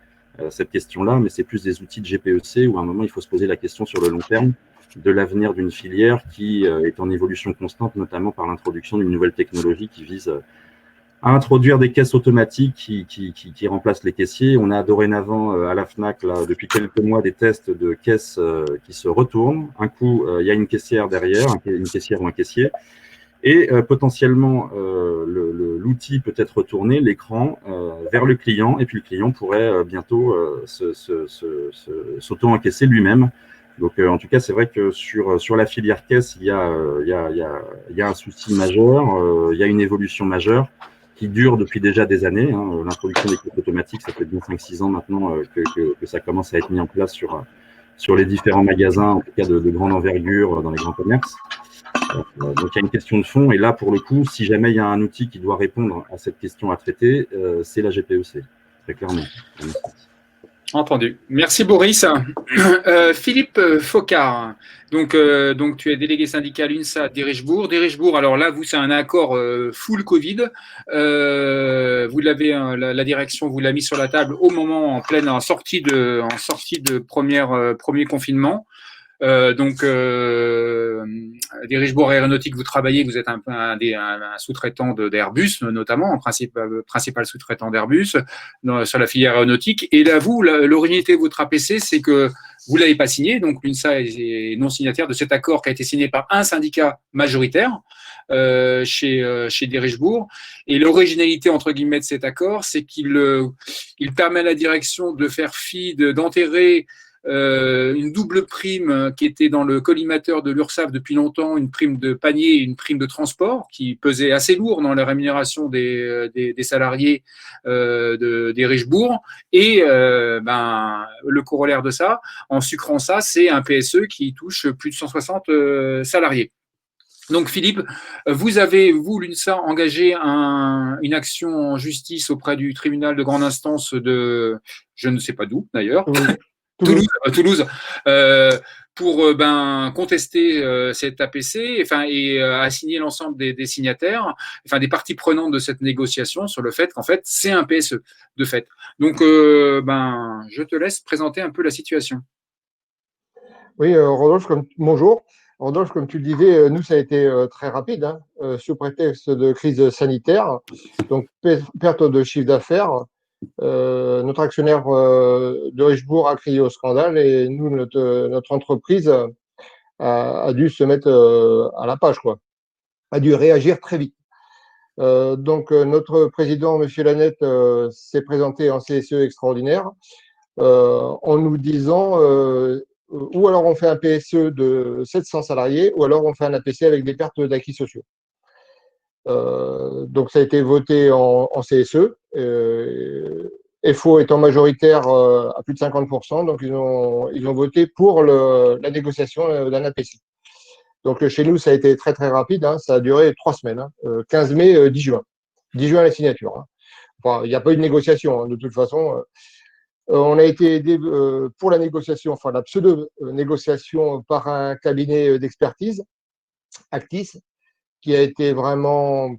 cette question-là, mais c'est plus des outils de GPEC où à un moment, il faut se poser la question sur le long terme de l'avenir d'une filière qui est en évolution constante, notamment par l'introduction d'une nouvelle technologie qui vise à introduire des caisses automatiques qui remplacent les caissiers. On a dorénavant à la Fnac, là, depuis quelques mois, des tests de caisses qui se retournent. Un coup, il y a une caissière derrière, une caissière ou un caissier, et potentiellement l'outil peut être retourné, l'écran, vers le client, et puis le client pourrait bientôt s'auto-encaisser lui-même. Donc, en tout cas, c'est vrai que sur la filière caisse, il y a un souci majeur, il y a une évolution majeure qui dure depuis déjà des années. L'introduction des caisses automatiques, ça fait bien 5-6 ans maintenant que ça commence à être mis en place sur les différents magasins, en tout cas de grande envergure dans les grands commerces. Donc, il y a une question de fond. Et là, pour le coup, si jamais il y a un outil qui doit répondre à cette question à traiter, c'est la GPEC, très clairement.
Entendu. Merci Boris. Philippe Focard, donc tu es délégué syndical UNSA d'Érichebourg. D'Érichebourg, alors là, vous, c'est un accord full Covid. Vous l'avez, la direction vous l'a mis sur la table au moment en sortie de premier confinement. D'Érichebourg Aéronautique, vous travaillez, vous êtes un sous-traitant d'Airbus, notamment, en principal sous-traitant d'Airbus sur la filière aéronautique. Et là, vous, l'originalité de votre APC, c'est que vous l'avez pas signé, donc l'UNSA est non signataire de cet accord qui a été signé par un syndicat majoritaire chez d'Érichebourg. Et l'originalité, entre guillemets, de cet accord, c'est qu'il permet à la direction de faire fi, d'enterrer une double prime qui était dans le collimateur de l'URSSAF depuis longtemps, une prime de panier et une prime de transport qui pesait assez lourd dans la rémunération des salariés des Richebourg. Et le corollaire de ça, en sucrant ça, c'est un PSE qui touche plus de 160 salariés. Donc Philippe, vous avez, vous, l'UNSA, engagé une action en justice auprès du tribunal de grande instance de, je ne sais pas d'où d'ailleurs, Toulouse, pour contester cet APC, et assigner l'ensemble des signataires, des parties prenantes de cette négociation sur le fait qu'en fait c'est un PSE de fait. Donc je te laisse présenter un peu la situation.
Oui, Rodolphe, bonjour. Rodolphe, comme tu le disais, nous, ça a été très rapide, hein, sous prétexte de crise sanitaire. Donc, perte de chiffre d'affaires. Notre actionnaire de Richebourg a crié au scandale et nous, notre entreprise a dû se mettre à la page, quoi. A dû réagir très vite. Donc, notre président, M. Lanette, s'est présenté en CSE extraordinaire en nous disant ou alors on fait un PSE de 700 salariés, ou alors on fait un APC avec des pertes d'acquis sociaux. Donc ça a été voté en CSE, FO étant majoritaire à plus de 50%, donc ils ont voté pour la négociation d'un APC. Donc chez nous, ça a été très très rapide, hein, ça a duré 3 semaines, hein, 15 mai, 10 juin. 10 juin la signature. Hein. Enfin, il n'y a pas eu de négociation, hein, de toute façon. On a été aidé pour la négociation, enfin la pseudo-négociation par un cabinet d'expertise, Actis, qui a été vraiment,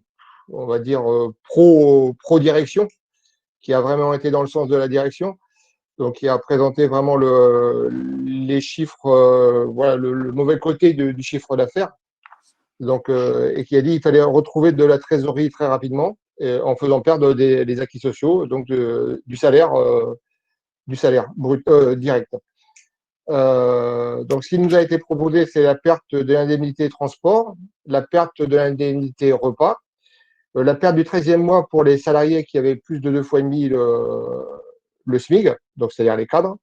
on va dire, pro-direction, qui a vraiment été dans le sens de la direction, donc qui a présenté vraiment les chiffres, voilà, le mauvais côté du chiffre d'affaires, donc, et qui a dit qu'il fallait retrouver de la trésorerie très rapidement, en faisant perdre des acquis sociaux, donc du salaire brut direct. Donc, ce qui nous a été proposé, c'est la perte de l'indemnité transport, la perte de l'indemnité repas, la perte du 13e mois pour les salariés qui avaient plus de 2,5 fois le SMIC, donc c'est-à-dire les cadres,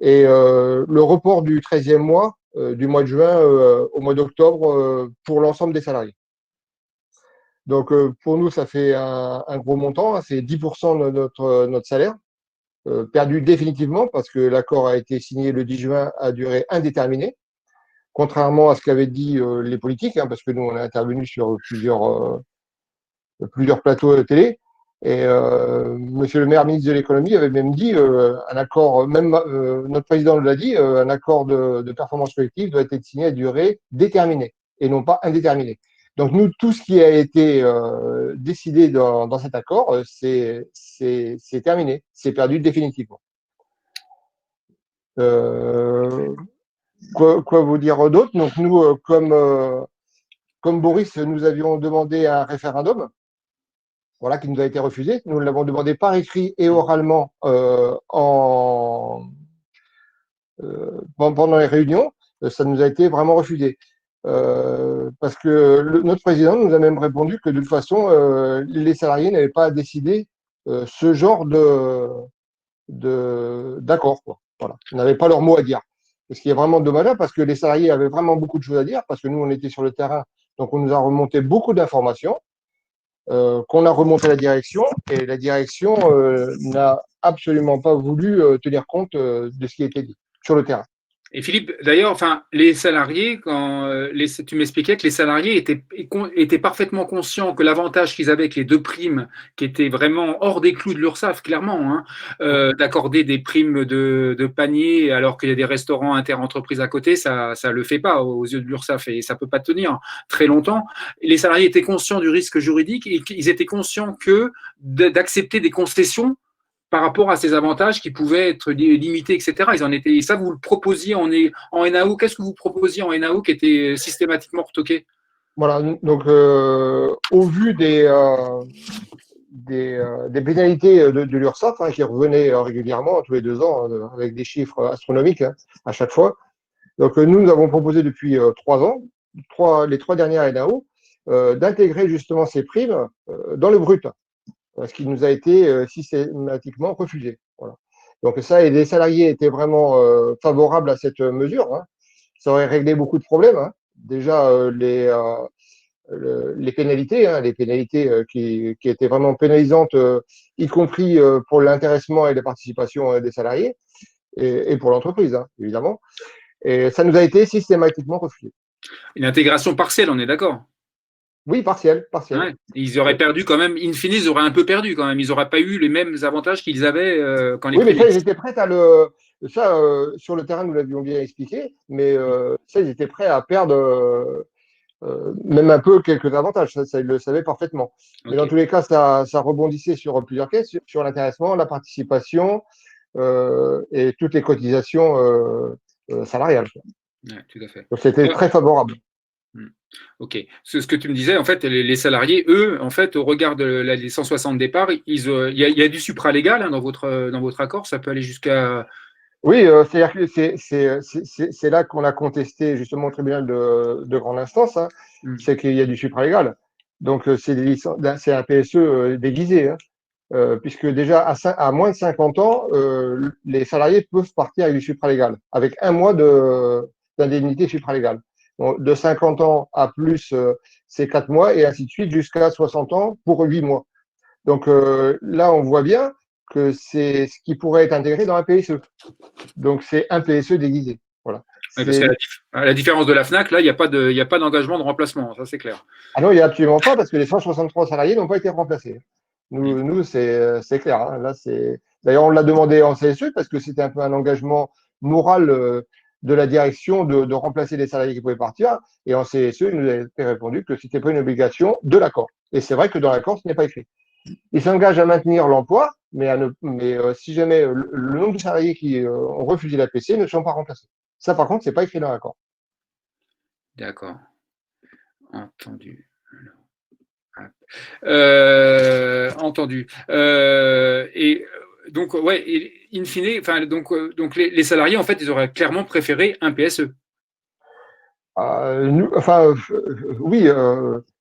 et le report du 13e mois, du mois de juin au mois d'octobre pour l'ensemble des salariés. Donc, pour nous, ça fait un gros montant, hein, c'est 10% de notre salaire. Perdu définitivement parce que l'accord a été signé le 10 juin à durée indéterminée, contrairement à ce qu'avaient dit les politiques, hein, parce que nous, on a intervenu sur plusieurs plateaux de télé. Et monsieur le maire, ministre de l'économie, avait même dit un accord, même notre président l'a dit, un accord de performance collective doit être signé à durée déterminée et non pas indéterminée. Donc nous, tout ce qui a été décidé dans cet accord, c'est terminé, c'est perdu définitivement. Quoi vous dire d'autre? Donc nous, comme Boris, nous avions demandé un référendum, voilà, qui nous a été refusé. Nous l'avons demandé par écrit et oralement pendant les réunions. Ça nous a été vraiment refusé. Parce que notre président nous a même répondu que de toute façon, les salariés n'avaient pas à décider ce genre d'accord. Voilà. Ils n'avaient pas leur mot à dire. Ce qui est vraiment dommageable parce que les salariés avaient vraiment beaucoup de choses à dire, parce que nous, on était sur le terrain, donc on nous a remonté beaucoup d'informations qu'on a remonté à la direction, et la direction n'a absolument pas voulu tenir compte de ce qui était dit sur le terrain.
Et Philippe, d'ailleurs, les salariés, tu m'expliquais que les salariés étaient parfaitement conscients que l'avantage qu'ils avaient avec les 2 primes, qui étaient vraiment hors des clous de l'URSSAF, clairement, hein, d'accorder des primes de panier alors qu'il y a des restaurants interentreprises à côté, ça le fait pas aux yeux de l'URSSAF et ça peut pas tenir très longtemps. Les salariés étaient conscients du risque juridique et ils étaient conscients que d'accepter des concessions par rapport à ces avantages qui pouvaient être limités, etc. Ils en étaient, et ça, vous le proposiez en NAO. Qu'est-ce que vous proposiez en NAO qui était systématiquement retoqué?
Voilà, donc au vu des pénalités de l'URSSAF, hein, qui revenaient régulièrement, tous les 2 ans, avec des chiffres astronomiques, hein, à chaque fois. Donc nous avons proposé depuis 3 ans, les 3 dernières NAO, d'intégrer justement ces primes dans le brut, ce qui nous a été systématiquement refusé. Voilà. Donc ça, et les salariés étaient vraiment favorables à cette mesure, hein. Ça aurait réglé beaucoup de problèmes, hein. Déjà, les pénalités, hein, qui étaient vraiment pénalisantes, y compris pour l'intéressement et la participation des salariés, et pour l'entreprise, hein, évidemment. Et ça nous a été systématiquement refusé.
Une intégration partielle, on est d'accord?
Oui, partiel, partiel.
Ouais. Ils auraient perdu quand même, in fine, ils auraient un peu perdu quand même. Ils n'auraient pas eu les mêmes avantages qu'ils avaient quand les
Oui, mais ça,
privés.
ils étaient prêts à le. Ça, sur le terrain, nous l'avions bien expliqué, mais ça, ils étaient prêts à perdre même un peu quelques avantages. Ça, ils le savaient parfaitement. Mais dans
Ok.
tous les cas, ça rebondissait sur plusieurs caisses, sur l'intéressement, la participation et toutes les cotisations salariales.
Ouais, tout à fait.
Donc, c'était très favorable.
Ok. Ce que tu me disais, en fait, les salariés, eux, en fait, au regard des 160 départs, il y a du supralégal hein, dans votre accord. Ça peut aller jusqu'à.
Oui, c'est-à-dire que c'est là qu'on a contesté justement au tribunal de grande instance, hein, c'est qu'il y a du supralégal. Donc, c'est un PSE déguisé, hein, puisque déjà à moins de 50 ans, les salariés peuvent partir avec du supralégal, avec un mois d'indemnité supralégale. Bon, de 50 ans à plus, c'est 4 mois, et ainsi de suite, jusqu'à 60 ans pour 8 mois. Donc là, on voit bien que c'est ce qui pourrait être intégré dans un PSE. Donc, c'est un PSE déguisé. Voilà.
Oui, parce qu'à la différence de la FNAC, là, il n'y a pas d'engagement de remplacement, ça c'est clair.
Ah non, il n'y a absolument pas, parce que les 163 salariés n'ont pas été remplacés. Nous c'est clair, hein. Là, d'ailleurs, on l'a demandé en CSE, parce que c'était un peu un engagement moral de la direction de remplacer les salariés qui pouvaient partir. Et en CSE, il nous a été répondu que ce n'était pas une obligation de l'accord. Et c'est vrai que dans l'accord, ce n'est pas écrit. Ils s'engagent à maintenir l'emploi, mais si jamais le nombre de salariés qui ont refusé la PC ne sont pas remplacés. Ça, par contre, ce n'est pas écrit dans l'accord.
D'accord. Entendu. Entendu. Et donc, ouais, in fine, enfin, donc les salariés, en fait, ils auraient clairement préféré un PSE.
Oui,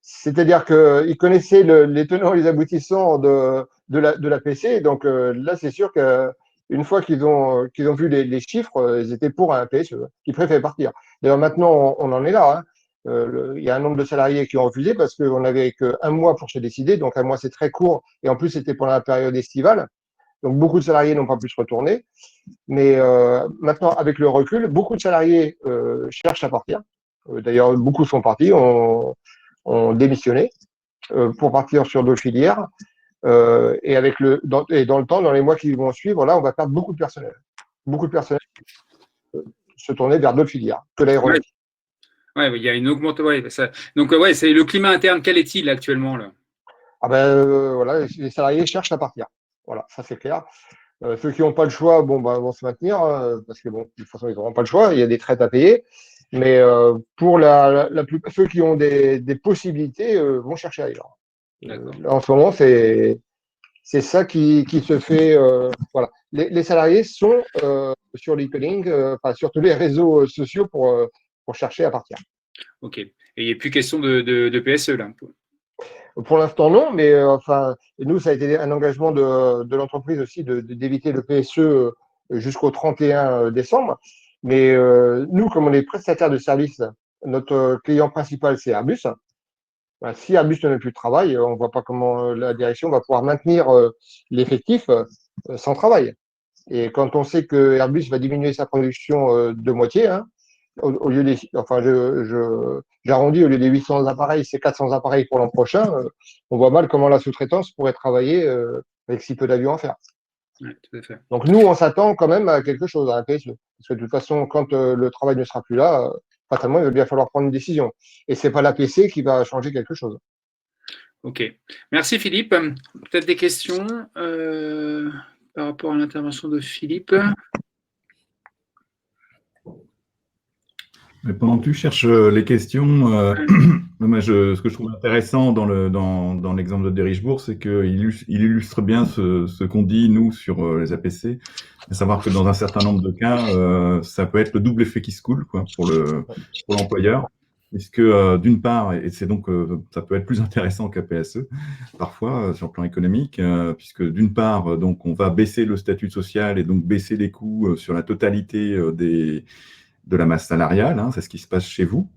c'est-à-dire qu'ils connaissaient les tenants et les aboutissants de la PC. Donc là, c'est sûr qu'une fois qu'ils ont vu les chiffres, ils étaient pour un PSE, qui préféraient partir. D'ailleurs, maintenant, on en est là, hein. Il y a un nombre de salariés qui ont refusé parce qu'on n'avait qu'un mois pour se décider. Donc, un mois, c'est très court. Et en plus, c'était pendant la période estivale. Donc, beaucoup de salariés n'ont pas pu se retourner. Mais maintenant, avec le recul, beaucoup de salariés cherchent à partir. D'ailleurs, beaucoup sont partis, ont démissionné pour partir sur d'autres filières. Et dans le temps, dans les mois qui vont suivre, là, on va perdre beaucoup de personnel. Beaucoup de personnel se tourner vers d'autres filières que l'aéronautique.
Ouais, il y a une augmentation. Ouais, donc, ouais, c'est le climat interne. Quel est-il actuellement là?
Ah ben, voilà, les salariés cherchent à partir. Voilà, ça c'est clair. Ceux qui n'ont pas le choix, vont se maintenir, hein, parce que bon, de toute façon, ils n'auront pas le choix. Il y a des traites à payer. Mais pour ceux qui ont des possibilités vont chercher ailleurs. En ce moment, c'est ça qui se fait. Voilà. Les salariés sont sur LinkedIn, sur tous les réseaux sociaux pour chercher à partir.
Ok. Et il n'y a plus question de PSE là.
Pour l'instant, non, mais nous, ça a été un engagement de l'entreprise aussi d'éviter le PSE jusqu'au 31 décembre. Mais nous, comme on est prestataire de service, notre client principal, c'est Airbus. Si Airbus n'a plus de travail, on ne voit pas comment la direction va pouvoir maintenir l'effectif sans travail. Et quand on sait que Airbus va diminuer sa production de moitié, hein, au lieu des, enfin, j'arrondis, au lieu des 800 appareils, c'est 400 appareils pour l'an prochain, on voit mal comment la sous-traitance pourrait travailler avec si peu d'avions à faire.
Ouais, tout à fait.
Donc nous, on s'attend quand même à quelque chose, à un PSE. Parce que de toute façon, quand le travail ne sera plus là, fatalement, il va bien falloir prendre une décision. Et ce n'est pas l'APC qui va changer quelque chose.
Ok. Merci Philippe. Peut-être des questions par rapport à l'intervention de Philippe?
Mais pendant que tu cherches les questions, moi, ce que je trouve intéressant dans l'exemple de Derichebourg, c'est qu'il illustre bien ce qu'on dit, nous, sur les APC, à savoir que dans un certain nombre de cas, ça peut être le double effet qui se coule, quoi, pour l'employeur. Est-ce que, d'une part, et c'est donc, ça peut être plus intéressant qu'un PSE, parfois, sur le plan économique, puisque d'une part, donc, on va baisser le statut social et donc baisser les coûts sur la totalité de la masse salariale, hein, c'est ce qui se passe chez vous.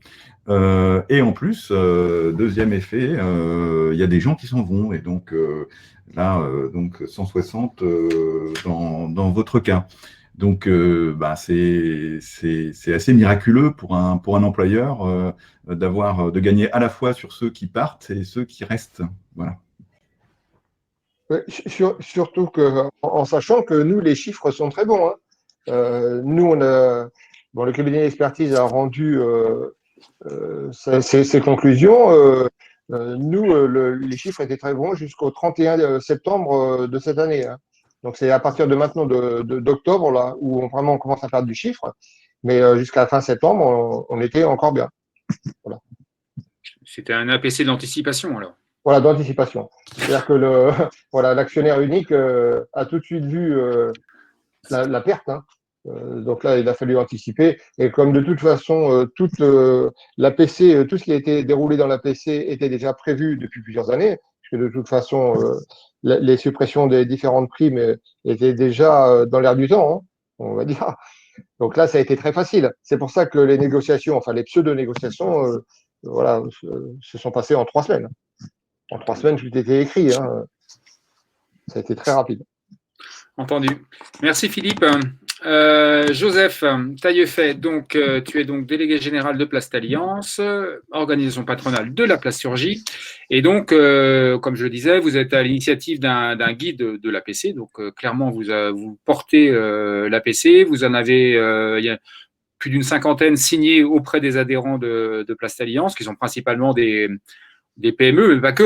Et en plus, deuxième effet, il y a des gens qui s'en vont, et donc là, donc 160 dans votre cas. Donc, c'est assez miraculeux pour un employeur de gagner à la fois sur ceux qui partent et ceux qui restent. Voilà.
Surtout en sachant que nous, les chiffres sont très bons. Hein. Nous, le cabinet d'expertise a rendu ses conclusions. Les chiffres étaient très bons jusqu'au 31 septembre de cette année. Hein. Donc, c'est à partir de maintenant, d'octobre, là, où on commence à faire du chiffre. Mais jusqu'à la fin septembre, on était encore bien. Voilà.
C'était un APC d'anticipation, alors.
Voilà, d'anticipation. C'est-à-dire que l'actionnaire unique a tout de suite vu la perte. Hein. Donc là, il a fallu anticiper. Et comme de toute façon, toute l'APC, tout ce qui a été déroulé dans l'APC était déjà prévu depuis plusieurs années, puisque de toute façon, les suppressions des différentes primes étaient déjà dans l'air du temps, hein, on va dire. Donc là, ça a été très facile. C'est pour ça que les négociations, enfin les pseudo-négociations, se sont passées en 3 semaines. En 3 semaines, tout était écrit. Hein. Ça a été très rapide.
Entendu. Merci Philippe. Joseph Taillefet, donc, tu es donc délégué général de Place Alliance, organisation patronale de la Place Surgy. Et donc, comme je le disais, vous êtes à l'initiative d'un guide de l'APC. Donc, clairement, vous portez l'APC. Vous en avez il y a plus d'une 50aine signés auprès des adhérents de Place Alliance, qui sont principalement des PME, mais pas que,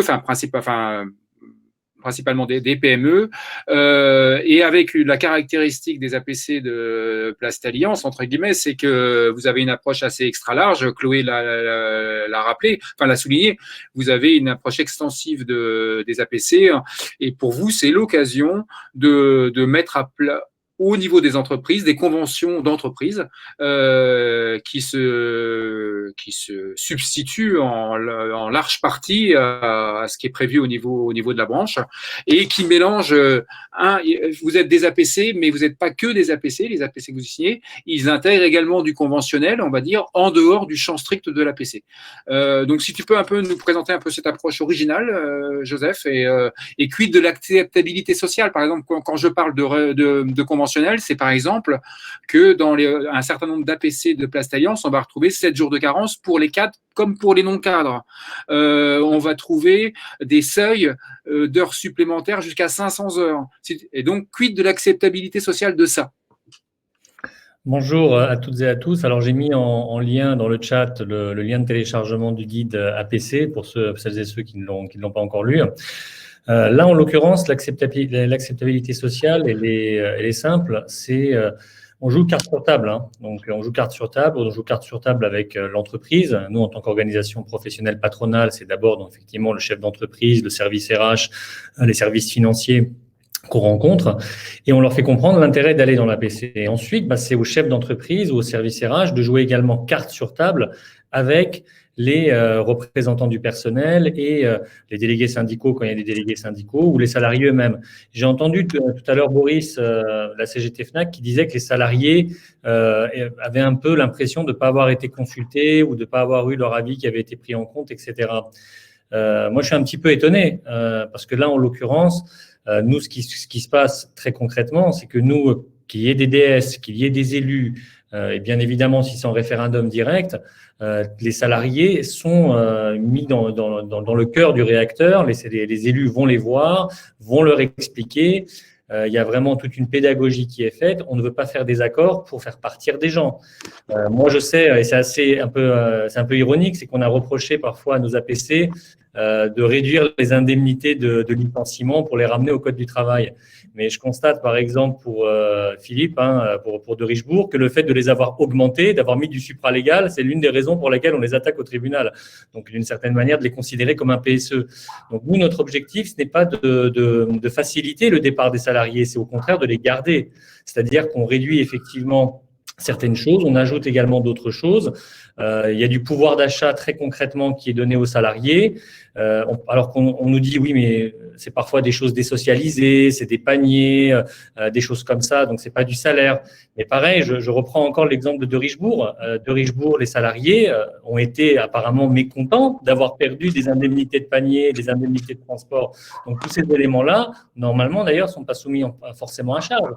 principalement des PME, et avec la caractéristique des APC de Place Alliance, entre guillemets, c'est que vous avez une approche assez extra large. Chloé l'a rappelé, l'a souligné. Vous avez une approche extensive des APC, et pour vous, c'est l'occasion de mettre à plat au niveau des entreprises, des conventions d'entreprise qui se substituent en large partie à ce qui est prévu au niveau de la branche et qui mélangent vous êtes des APC, mais vous n'êtes pas que des APC, les APC que vous signez, ils intègrent également du conventionnel, on va dire, en dehors du champ strict de l'APC. Donc, si tu peux un peu nous présenter un peu cette approche originale, Joseph, et quid de l'acceptabilité sociale, par exemple, quand je parle de conventionnel, c'est par exemple que dans un certain nombre d'APC de Place Alliance, on va retrouver 7 jours de carence pour les cadres comme pour les non-cadres. On va trouver des seuils d'heures supplémentaires jusqu'à 500 heures. Et donc, quid de l'acceptabilité sociale de ça ?
Bonjour à toutes et à tous. Alors, j'ai mis en lien dans le chat le lien de téléchargement du guide APC pour celles et ceux qui ne l'ont pas encore lu. Là, en l'occurrence, l'acceptabilité sociale, elle est simple. On joue carte sur table. Hein. Donc, on joue carte sur table avec l'entreprise. Nous, en tant qu'organisation professionnelle patronale, c'est d'abord donc, effectivement le chef d'entreprise, le service RH, les services financiers qu'on rencontre et on leur fait comprendre l'intérêt d'aller dans l'APC. Et ensuite, c'est au chef d'entreprise ou au service RH de jouer également carte sur table avec les représentants du personnel et les délégués syndicaux quand il y a des délégués syndicaux ou les salariés eux-mêmes. J'ai entendu tout à l'heure Boris, la CGT FNAC, qui disait que les salariés avaient un peu l'impression de ne pas avoir été consultés ou de ne pas avoir eu leur avis qui avait été pris en compte, etc. Moi, je suis un petit peu étonné parce que là, en l'occurrence, nous, ce qui se passe très concrètement, c'est que nous, qu'il y ait des DS, qu'il y ait des élus, et bien évidemment, si c'est en référendum direct, les salariés sont mis dans le cœur du réacteur. Les élus vont les voir, vont leur expliquer. Il y a vraiment toute une pédagogie qui est faite. On ne veut pas faire des accords pour faire partir des gens. Moi, je sais, et c'est un peu ironique, c'est qu'on a reproché parfois à nos APC de réduire les indemnités de licenciement pour les ramener au Code du travail. Mais je constate, par exemple, pour Philippe, pour de Richebourg, que le fait de les avoir augmentés, d'avoir mis du supralégal, c'est l'une des raisons pour lesquelles on les attaque au tribunal. Donc, d'une certaine manière, de les considérer comme un PSE. Donc, nous, notre objectif, ce n'est pas de faciliter le départ des salariés, c'est au contraire de les garder. C'est-à-dire qu'on réduit effectivement certaines choses, on ajoute également d'autres choses. Il y a du pouvoir d'achat très concrètement qui est donné aux salariés, alors qu'on nous dit oui, mais c'est parfois des choses désocialisées, c'est des paniers, des choses comme ça, donc c'est pas du salaire. Mais pareil, je reprends encore l'exemple de Richebourg. De Richebourg, les salariés ont été apparemment mécontents d'avoir perdu des indemnités de panier, des indemnités de transport. Donc tous ces éléments-là, normalement d'ailleurs, sont pas soumis forcément à charge.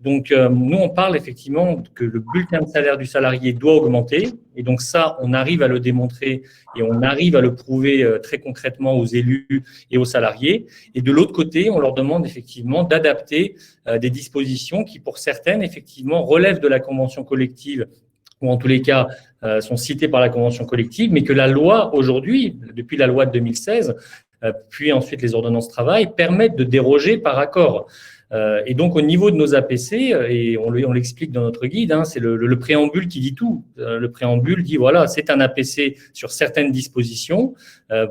Donc nous, on parle effectivement que le bulletin de salaire du salarié doit augmenter. Et donc ça, on arrive à le démontrer et on arrive à le prouver très concrètement aux élus et aux salariés. Et de l'autre côté, on leur demande effectivement d'adapter des dispositions qui, pour certaines, effectivement, relèvent de la convention collective ou en tous les cas sont citées par la convention collective, mais que la loi aujourd'hui, depuis la loi de 2016, puis ensuite les ordonnances travail, permettent de déroger par accord. Et donc, au niveau de nos APC, et on l'explique dans notre guide, c'est le préambule qui dit tout. Le préambule dit, voilà, c'est un APC sur certaines dispositions,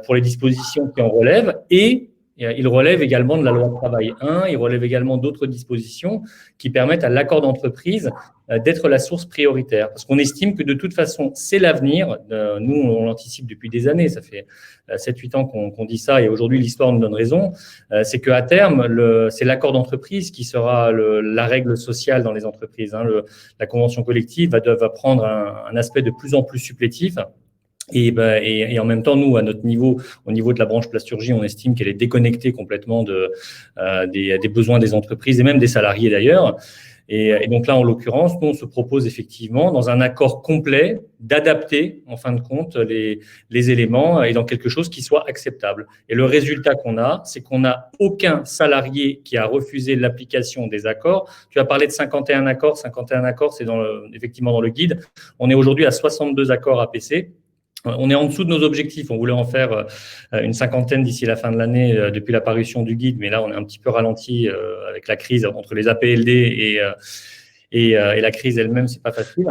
pour les dispositions qui en relèvent, et il relève également de la loi de travail 1, il relève également d'autres dispositions qui permettent à l'accord d'entreprise d'être la source prioritaire. Parce qu'on estime que de toute façon, c'est l'avenir. Nous, on l'anticipe depuis des années. Ça fait 7-8 ans qu'on dit ça et aujourd'hui, l'histoire nous donne raison. C'est qu'à terme, c'est l'accord d'entreprise qui sera la règle sociale dans les entreprises. La convention collective va prendre un aspect de plus en plus supplétif. Et en même temps, nous, à notre niveau, au niveau de la branche plasturgie, on estime qu'elle est déconnectée complètement des besoins des entreprises et même des salariés d'ailleurs. Et donc là, en l'occurrence, nous, on se propose effectivement, dans un accord complet, d'adapter, en fin de compte, les éléments et dans quelque chose qui soit acceptable. Et le résultat qu'on a, c'est qu'on n'a aucun salarié qui a refusé l'application des accords. Tu as parlé de 51 accords. 51 accords, c'est effectivement dans le guide. On est aujourd'hui à 62 accords APC. On est en dessous de nos objectifs. On voulait en faire une 50aine d'ici la fin de l'année depuis la parution du guide, mais là, on est un petit peu ralenti avec la crise entre les APLD et la crise elle-même, c'est pas facile.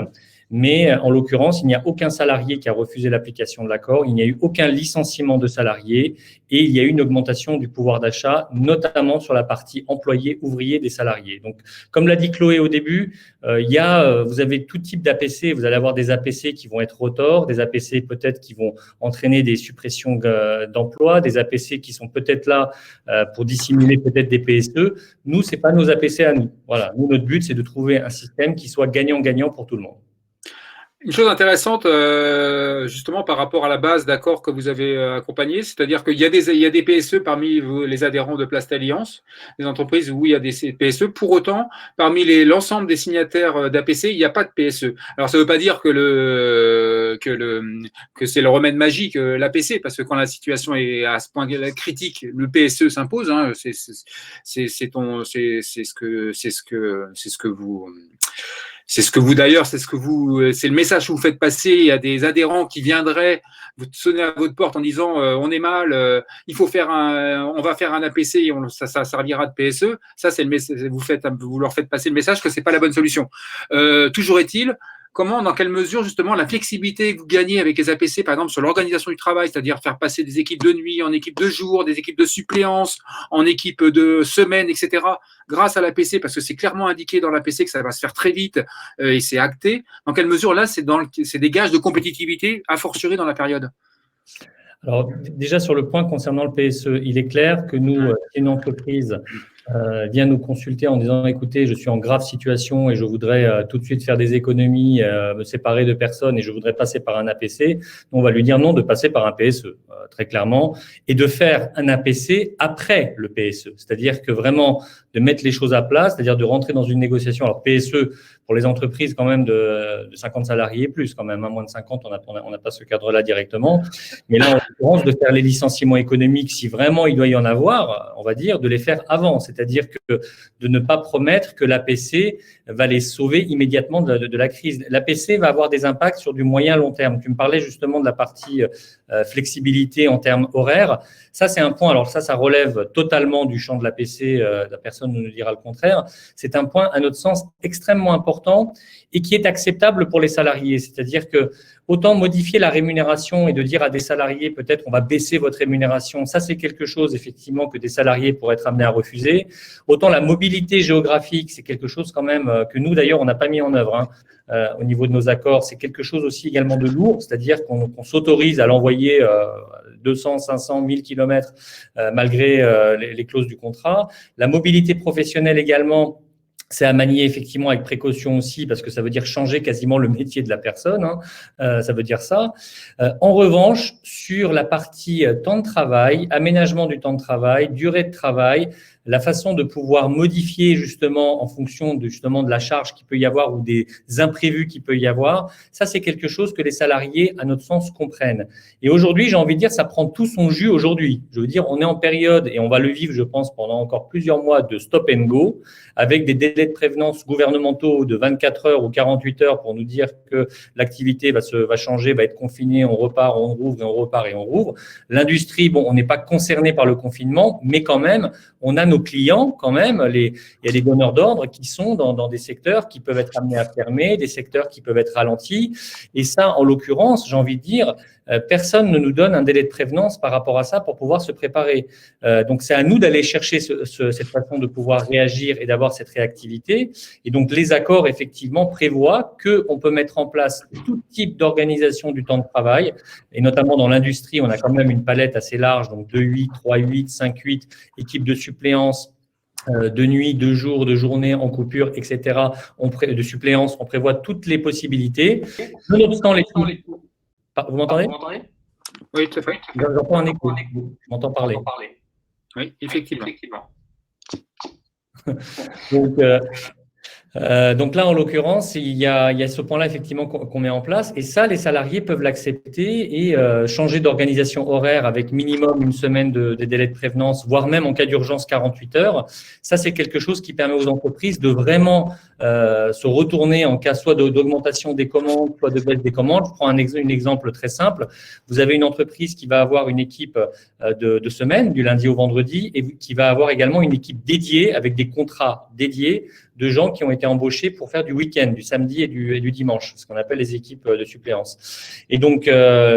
Mais en l'occurrence, il n'y a aucun salarié qui a refusé l'application de l'accord, il n'y a eu aucun licenciement de salariés et il y a eu une augmentation du pouvoir d'achat, notamment sur la partie employé-ouvrier des salariés. Donc, comme l'a dit Chloé au début, vous avez tout type d'APC, vous allez avoir des APC qui vont être rotors, des APC peut-être qui vont entraîner des suppressions d'emplois, des APC qui sont peut-être là pour dissimuler peut-être des PSE. Nous, c'est pas nos APC à nous. Voilà, nous, notre but, c'est de trouver un système qui soit gagnant-gagnant pour tout le monde.
Une chose intéressante, justement, par rapport à la base d'accord que vous avez accompagné, c'est-à-dire qu'il y a des PSE parmi les adhérents de Plastalliance, des entreprises où il y a des PSE. Pour autant, parmi l'ensemble des signataires d'APC, il n'y a pas de PSE. Alors, ça ne veut pas dire que c'est le remède magique, l'APC, parce que quand la situation est à ce point critique, le PSE s'impose. C'est le message que vous faites passer. Il y a des adhérents qui viendraient vous sonner à votre porte en disant on est mal, on va faire un APC et ça servira de PSE. Ça, c'est le message. Vous leur faites passer le message que c'est pas la bonne solution. Toujours est-il, dans quelle mesure, justement, la flexibilité que vous gagnez avec les APC, par exemple, sur l'organisation du travail, c'est-à-dire faire passer des équipes de nuit en équipes de jour, des équipes de suppléance, en équipes de semaine, etc., grâce à l'APC, parce que c'est clairement indiqué dans l'APC que ça va se faire très vite et c'est acté. Dans quelle mesure, là, c'est des gages de compétitivité, a fortiori dans la période?
Alors, déjà, sur le point concernant le PSE, il est clair que nous, une entreprise vient nous consulter en disant « Écoutez, je suis en grave situation et je voudrais tout de suite faire des économies, me séparer de personnes et je voudrais passer par un APC », on va lui dire non de passer par un PSE, très clairement, et de faire un APC après le PSE. C'est-à-dire que vraiment de mettre les choses à plat, c'est-à-dire de rentrer dans une négociation. Alors PSE, pour les entreprises quand même de 50 salariés et plus, quand même, moins de 50, on n'a pas ce cadre-là directement. Mais là, en l'occurrence, de faire les licenciements économiques, si vraiment il doit y en avoir, on va dire, de les faire avant. C'est-à-dire que de ne pas promettre que l'APC va les sauver immédiatement de la crise. L'APC va avoir des impacts sur du moyen long terme. Tu me parlais justement de la partie flexibilité en termes horaires. Ça, c'est un point. Alors ça relève totalement du champ de l'APC. La personne ne nous dira le contraire. C'est un point, à notre sens, extrêmement important et qui est acceptable pour les salariés. C'est-à-dire que autant modifier la rémunération et de dire à des salariés, peut-être on va baisser votre rémunération, ça c'est quelque chose effectivement que des salariés pourraient être amenés à refuser. Autant la mobilité géographique, c'est quelque chose quand même que nous d'ailleurs on n'a pas mis en œuvre au niveau de nos accords. C'est quelque chose aussi également de lourd, c'est-à-dire qu'on s'autorise à l'envoyer 200, 500, 1000 kilomètres malgré les clauses du contrat. La mobilité professionnelle également, c'est à manier effectivement avec précaution aussi, parce que ça veut dire changer quasiment le métier de la personne, ça veut dire ça. En revanche, sur la partie temps de travail, aménagement du temps de travail, durée de travail, la façon de pouvoir modifier justement en fonction de la charge qu'il peut y avoir ou des imprévus qu'il peut y avoir, ça c'est quelque chose que les salariés, à notre sens, comprennent. Et aujourd'hui, j'ai envie de dire, ça prend tout son jus aujourd'hui. Je veux dire, on est en période, et on va le vivre, je pense, pendant encore plusieurs mois de stop and go, avec des délais de prévenance gouvernementaux de 24 heures ou 48 heures pour nous dire que l'activité va changer, va être confinée, on repart, on rouvre et on repart et on rouvre. L'industrie, bon, on n'est pas concerné par le confinement, mais quand même, on a nos clients, quand même, il y a des donneurs d'ordre qui sont dans des secteurs qui peuvent être amenés à fermer, des secteurs qui peuvent être ralentis. Et ça, en l'occurrence, j'ai envie de dire, personne ne nous donne un délai de prévenance par rapport à ça pour pouvoir se préparer. Donc, c'est à nous d'aller chercher cette façon de pouvoir réagir et d'avoir cette réactivité. Et donc, les accords, effectivement, prévoient qu'on peut mettre en place tout type d'organisation du temps de travail. Et notamment dans l'industrie, on a quand même une palette assez large, donc 2-8, 3-8, 5-8, équipe de suppléance, de nuit, de jour, de journée en coupure, etc. De suppléance, on prévoit toutes les possibilités. Nonobstant les... Vous m'entendez?
Oui, tout à fait.
J'entends un écho. Je m'entends parler.
Oui, effectivement.
Donc là, en l'occurrence, il y a ce point-là effectivement qu'on met en place, et ça, les salariés peuvent l'accepter et changer d'organisation horaire avec minimum une semaine de délai de prévenance, voire même en cas d'urgence 48 heures. Ça, c'est quelque chose qui permet aux entreprises de vraiment se retourner en cas soit d'augmentation des commandes, soit de baisse des commandes. Je prends un exemple très simple. Vous avez une entreprise qui va avoir une équipe de semaine, du lundi au vendredi, et qui va avoir également une équipe dédiée avec des contrats dédiés de gens qui ont été embauchés pour faire du week-end, du samedi et du dimanche, ce qu'on appelle les équipes de suppléance. Et donc,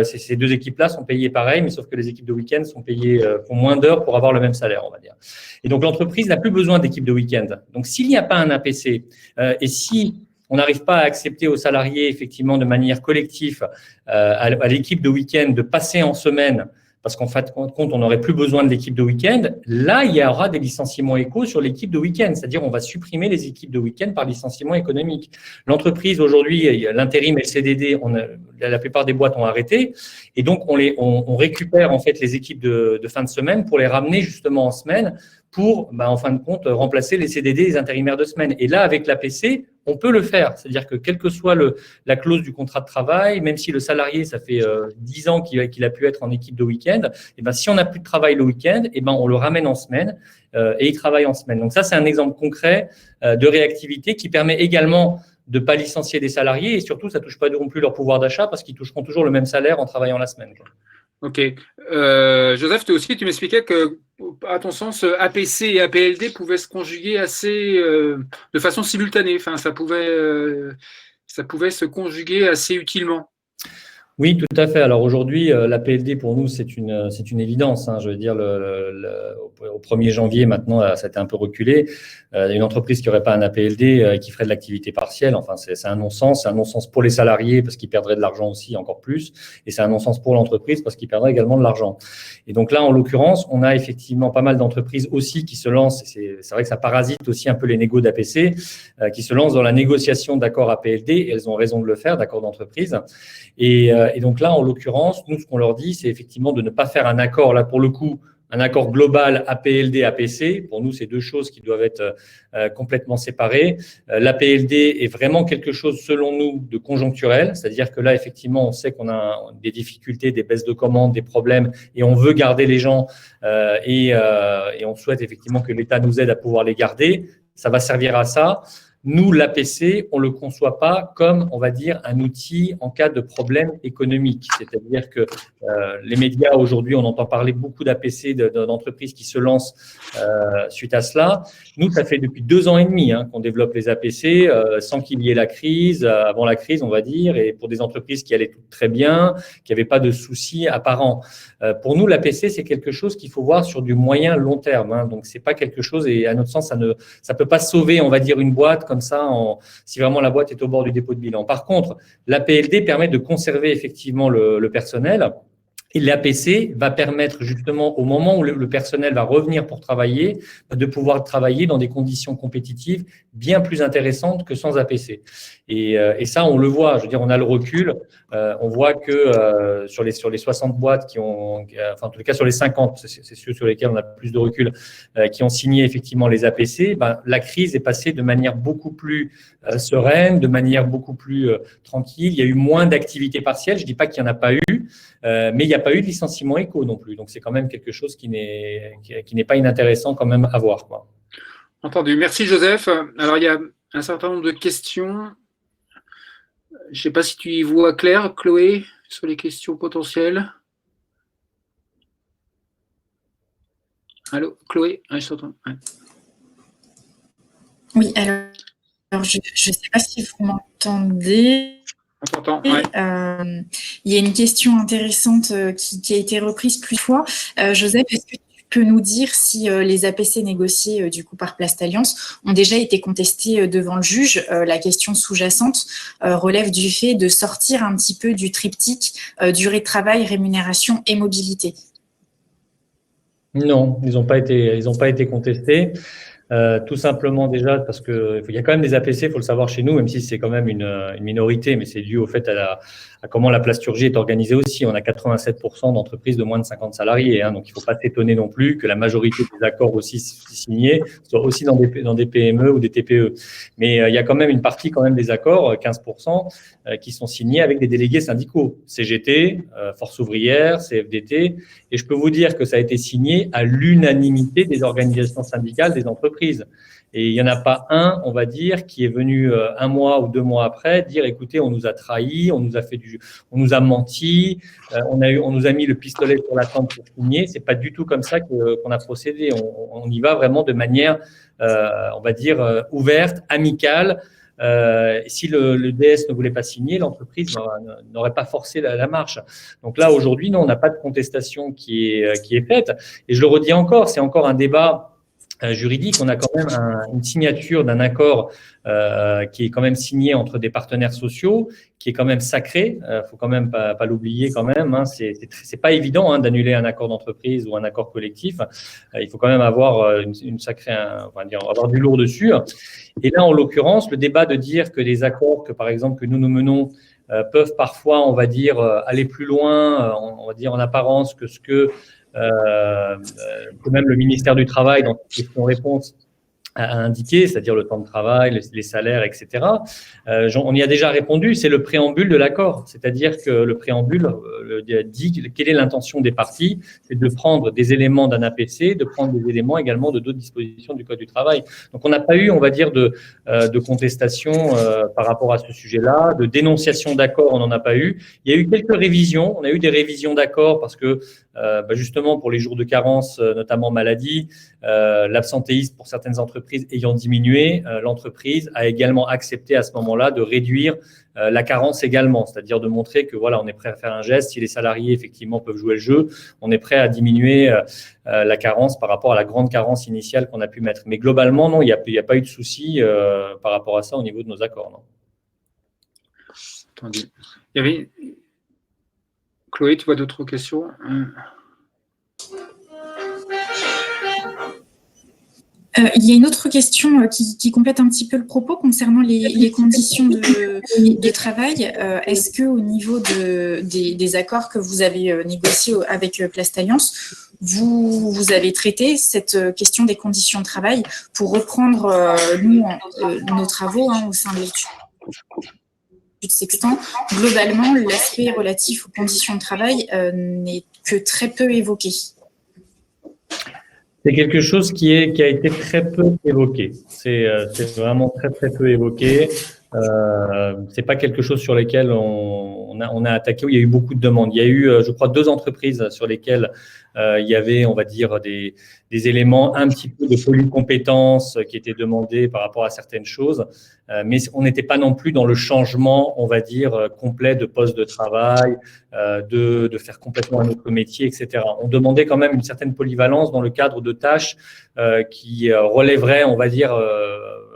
ces deux équipes-là sont payées pareil, mais sauf que les équipes de week-end sont payées pour moins d'heures pour avoir le même salaire, on va dire. Et donc, l'entreprise n'a plus besoin d'équipe de week-end. Donc, s'il n'y a pas un APC et si on n'arrive pas à accepter aux salariés, effectivement, de manière collective, à l'équipe de week-end de passer en semaine, parce qu'en fait, compte, on n'aurait plus besoin de l'équipe de week-end. Là, il y aura des licenciements éco sur l'équipe de week-end, c'est-à-dire on va supprimer les équipes de week-end par licenciement économique. L'entreprise, aujourd'hui, l'intérim et le CDD, la plupart des boîtes ont arrêté, et donc on récupère en fait les équipes de fin de semaine pour les ramener justement en semaine pour, en fin de compte, remplacer les CDD et les intérimaires de semaine. Et là, avec l'APC, on peut le faire. C'est-à-dire que quelle que soit la clause du contrat de travail, même si le salarié, ça fait 10 ans qu'il a pu être en équipe de week-end, et si on n'a plus de travail le week-end, on le ramène en semaine et il travaille en semaine. Donc ça, c'est un exemple concret de réactivité qui permet également de ne pas licencier des salariés et surtout, ça ne touche pas non plus leur pouvoir d'achat parce qu'ils toucheront toujours le même salaire en travaillant la semaine.
Ok. Joseph, toi aussi, tu m'expliquais que, à ton sens, APC et APLD pouvaient se conjuguer de façon simultanée. Enfin, ça pouvait se conjuguer assez utilement.
Oui, tout à fait. Alors aujourd'hui, l'APLD pour nous, c'est une évidence. Je veux dire, au 1er janvier, maintenant, ça a été un peu reculé. Une entreprise qui n'aurait pas un APLD qui ferait de l'activité partielle, enfin, c'est un non-sens. C'est un non-sens pour les salariés parce qu'ils perdraient de l'argent aussi, encore plus. Et c'est un non-sens pour l'entreprise parce qu'ils perdraient également de l'argent. Et donc là, en l'occurrence, on a effectivement pas mal d'entreprises aussi qui se lancent. C'est vrai que ça parasite aussi un peu les négos d'APC, qui se lancent dans la négociation d'accords APLD. Et elles ont raison de le faire, d'accords d'entreprise. Et donc là, en l'occurrence, nous, ce qu'on leur dit, c'est effectivement de ne pas faire un accord, là, pour le coup, un accord global APLD, APC. Pour nous, c'est deux choses qui doivent être complètement séparées. L'APLD est vraiment quelque chose, selon nous, de conjoncturel. C'est-à-dire que là, effectivement, on sait qu'on a des difficultés, des baisses de commandes, des problèmes, et on veut garder les gens et on souhaite effectivement que l'État nous aide à pouvoir les garder. Ça va servir à ça. Nous, l'APC, on ne le conçoit pas comme, on va dire, un outil en cas de problème économique. C'est-à-dire que les médias, aujourd'hui, on entend parler beaucoup d'APC, d'entreprises qui se lancent suite à cela. Nous, ça fait depuis 2 ans et demi qu'on développe les APC sans qu'il y ait la crise, avant la crise, on va dire, et pour des entreprises qui allaient toutes très bien, qui n'avaient pas de soucis apparents. Pour nous, l'APC, c'est quelque chose qu'il faut voir sur du moyen long terme. Donc, c'est pas quelque chose, et à notre sens, ça peut pas sauver, on va dire, une boîte comme ça, si vraiment la boîte est au bord du dépôt de bilan. Par contre, l'APLD permet de conserver effectivement le personnel. Et l'APC va permettre justement, au moment où le personnel va revenir pour travailler, de pouvoir travailler dans des conditions compétitives bien plus intéressantes que sans APC. Et ça, on le voit. Je veux dire, on a le recul. On voit que sur les 60 boîtes qui ont, enfin en tout cas sur les 50, c'est ceux sur lesquels on a plus de recul, qui ont signé effectivement les APC, la crise est passée de manière beaucoup plus sereine, de manière beaucoup plus tranquille. Il y a eu moins d'activités partielles. Je dis pas qu'il n'y en a pas eu, mais il n'y a pas eu de licenciement éco non plus. Donc, c'est quand même quelque chose qui n'est pas inintéressant quand même à voir, quoi.
Entendu. Merci, Joseph. Alors, il y a un certain nombre de questions. Je ne sais pas si tu y vois clair, Chloé, sur les questions potentielles. Allô, Chloé? Je t'entends. Ouais.
Oui, alors je ne sais pas si vous m'entendez.
On t'entend, ouais.
Il y a une question intéressante qui a été reprise plusieurs fois. Joseph, est-ce que tu peux nous dire si les APC négociés du coup par Plastalliance ont déjà été contestés devant le juge? La question sous-jacente relève du fait de sortir un petit peu du triptyque durée de travail, rémunération et mobilité.
Non, ils n'ont pas été contestés. Tout simplement déjà parce que il y a quand même des APC, il faut le savoir chez nous, même si c'est quand même une minorité, mais c'est dû au fait à comment la plasturgie est organisée aussi. On a 87% d'entreprises de moins de 50 salariés, donc il ne faut pas s'étonner non plus que la majorité des accords aussi signés soient aussi dans des PME ou des TPE. Mais il y a quand même une partie quand même des accords, 15%, qui sont signés avec des délégués syndicaux, CGT, Force ouvrière, CFDT, et je peux vous dire que ça a été signé à l'unanimité des organisations syndicales des entreprises. Et il n'y en a pas un, on va dire, qui est venu 1 mois ou 2 mois après dire, écoutez, on nous a trahis, on nous a menti, on nous a mis le pistolet sur la tempe pour signer. C'est pas du tout comme ça qu'on a procédé. On y va vraiment de manière, on va dire, ouverte, amicale. Si le DS ne voulait pas signer, l'entreprise n'aurait pas forcé la marche. Donc là, aujourd'hui, non, on n'a pas de contestation qui est faite. Et je le redis encore, c'est encore un débat juridique. On a quand même une signature d'un accord qui est quand même signé entre des partenaires sociaux, qui est quand même sacré. Faut quand même pas l'oublier quand même. C'est pas évident d'annuler un accord d'entreprise ou un accord collectif. Il faut quand même avoir une sacrée, on va dire, avoir du lourd dessus. Et là, en l'occurrence, le débat de dire que les accords que par exemple que nous menons peuvent parfois, on va dire, aller plus loin, on va dire en apparence que ce que même le ministère du Travail, dans ses questions-réponses, a indiqué, c'est-à-dire le temps de travail, les salaires, etc. On y a déjà répondu, c'est le préambule de l'accord. C'est-à-dire que le préambule dit quelle est l'intention des parties, c'est de prendre des éléments d'un APC, de prendre des éléments également de d'autres dispositions du Code du travail. Donc, on n'a pas eu, on va dire, de contestation par rapport à ce sujet-là, de dénonciation d'accord, on n'en a pas eu. Il y a eu quelques révisions, on a eu des révisions d'accord parce que justement pour les jours de carence, notamment maladie, l'absentéisme pour certaines entreprises ayant diminué, l'entreprise a également accepté à ce moment-là de réduire la carence également, c'est-à-dire de montrer que voilà, on est prêt à faire un geste. Si les salariés effectivement peuvent jouer le jeu, on est prêt à diminuer la carence par rapport à la grande carence initiale qu'on a pu mettre. Mais globalement, non, il n'y a pas eu de souci par rapport à ça au niveau de nos accords. Non.
Attendez. Il y avait... Chloé, tu vois d'autres questions?
Il y a une autre question qui complète un petit peu le propos concernant les conditions de travail. Est-ce qu'au niveau des accords que vous avez négociés avec Plastalliance, vous avez traité cette question des conditions de travail pour reprendre nos travaux au sein de l'étude Sextant? Globalement, l'aspect relatif aux conditions de travail n'est que très peu évoqué.
C'est quelque chose qui a été très peu évoqué. C'est vraiment très très peu évoqué. C'est pas quelque chose sur lequel on a attaqué, où il y a eu beaucoup de demandes. Il y a eu, je crois, 2 entreprises sur lesquelles il y avait, on va dire, des éléments un petit peu de polycompétence qui étaient demandés par rapport à certaines choses, mais on n'était pas non plus dans le changement, on va dire, complet de poste de travail, de faire complètement un autre métier, etc. On demandait quand même une certaine polyvalence dans le cadre de tâches qui relèveraient, on va dire,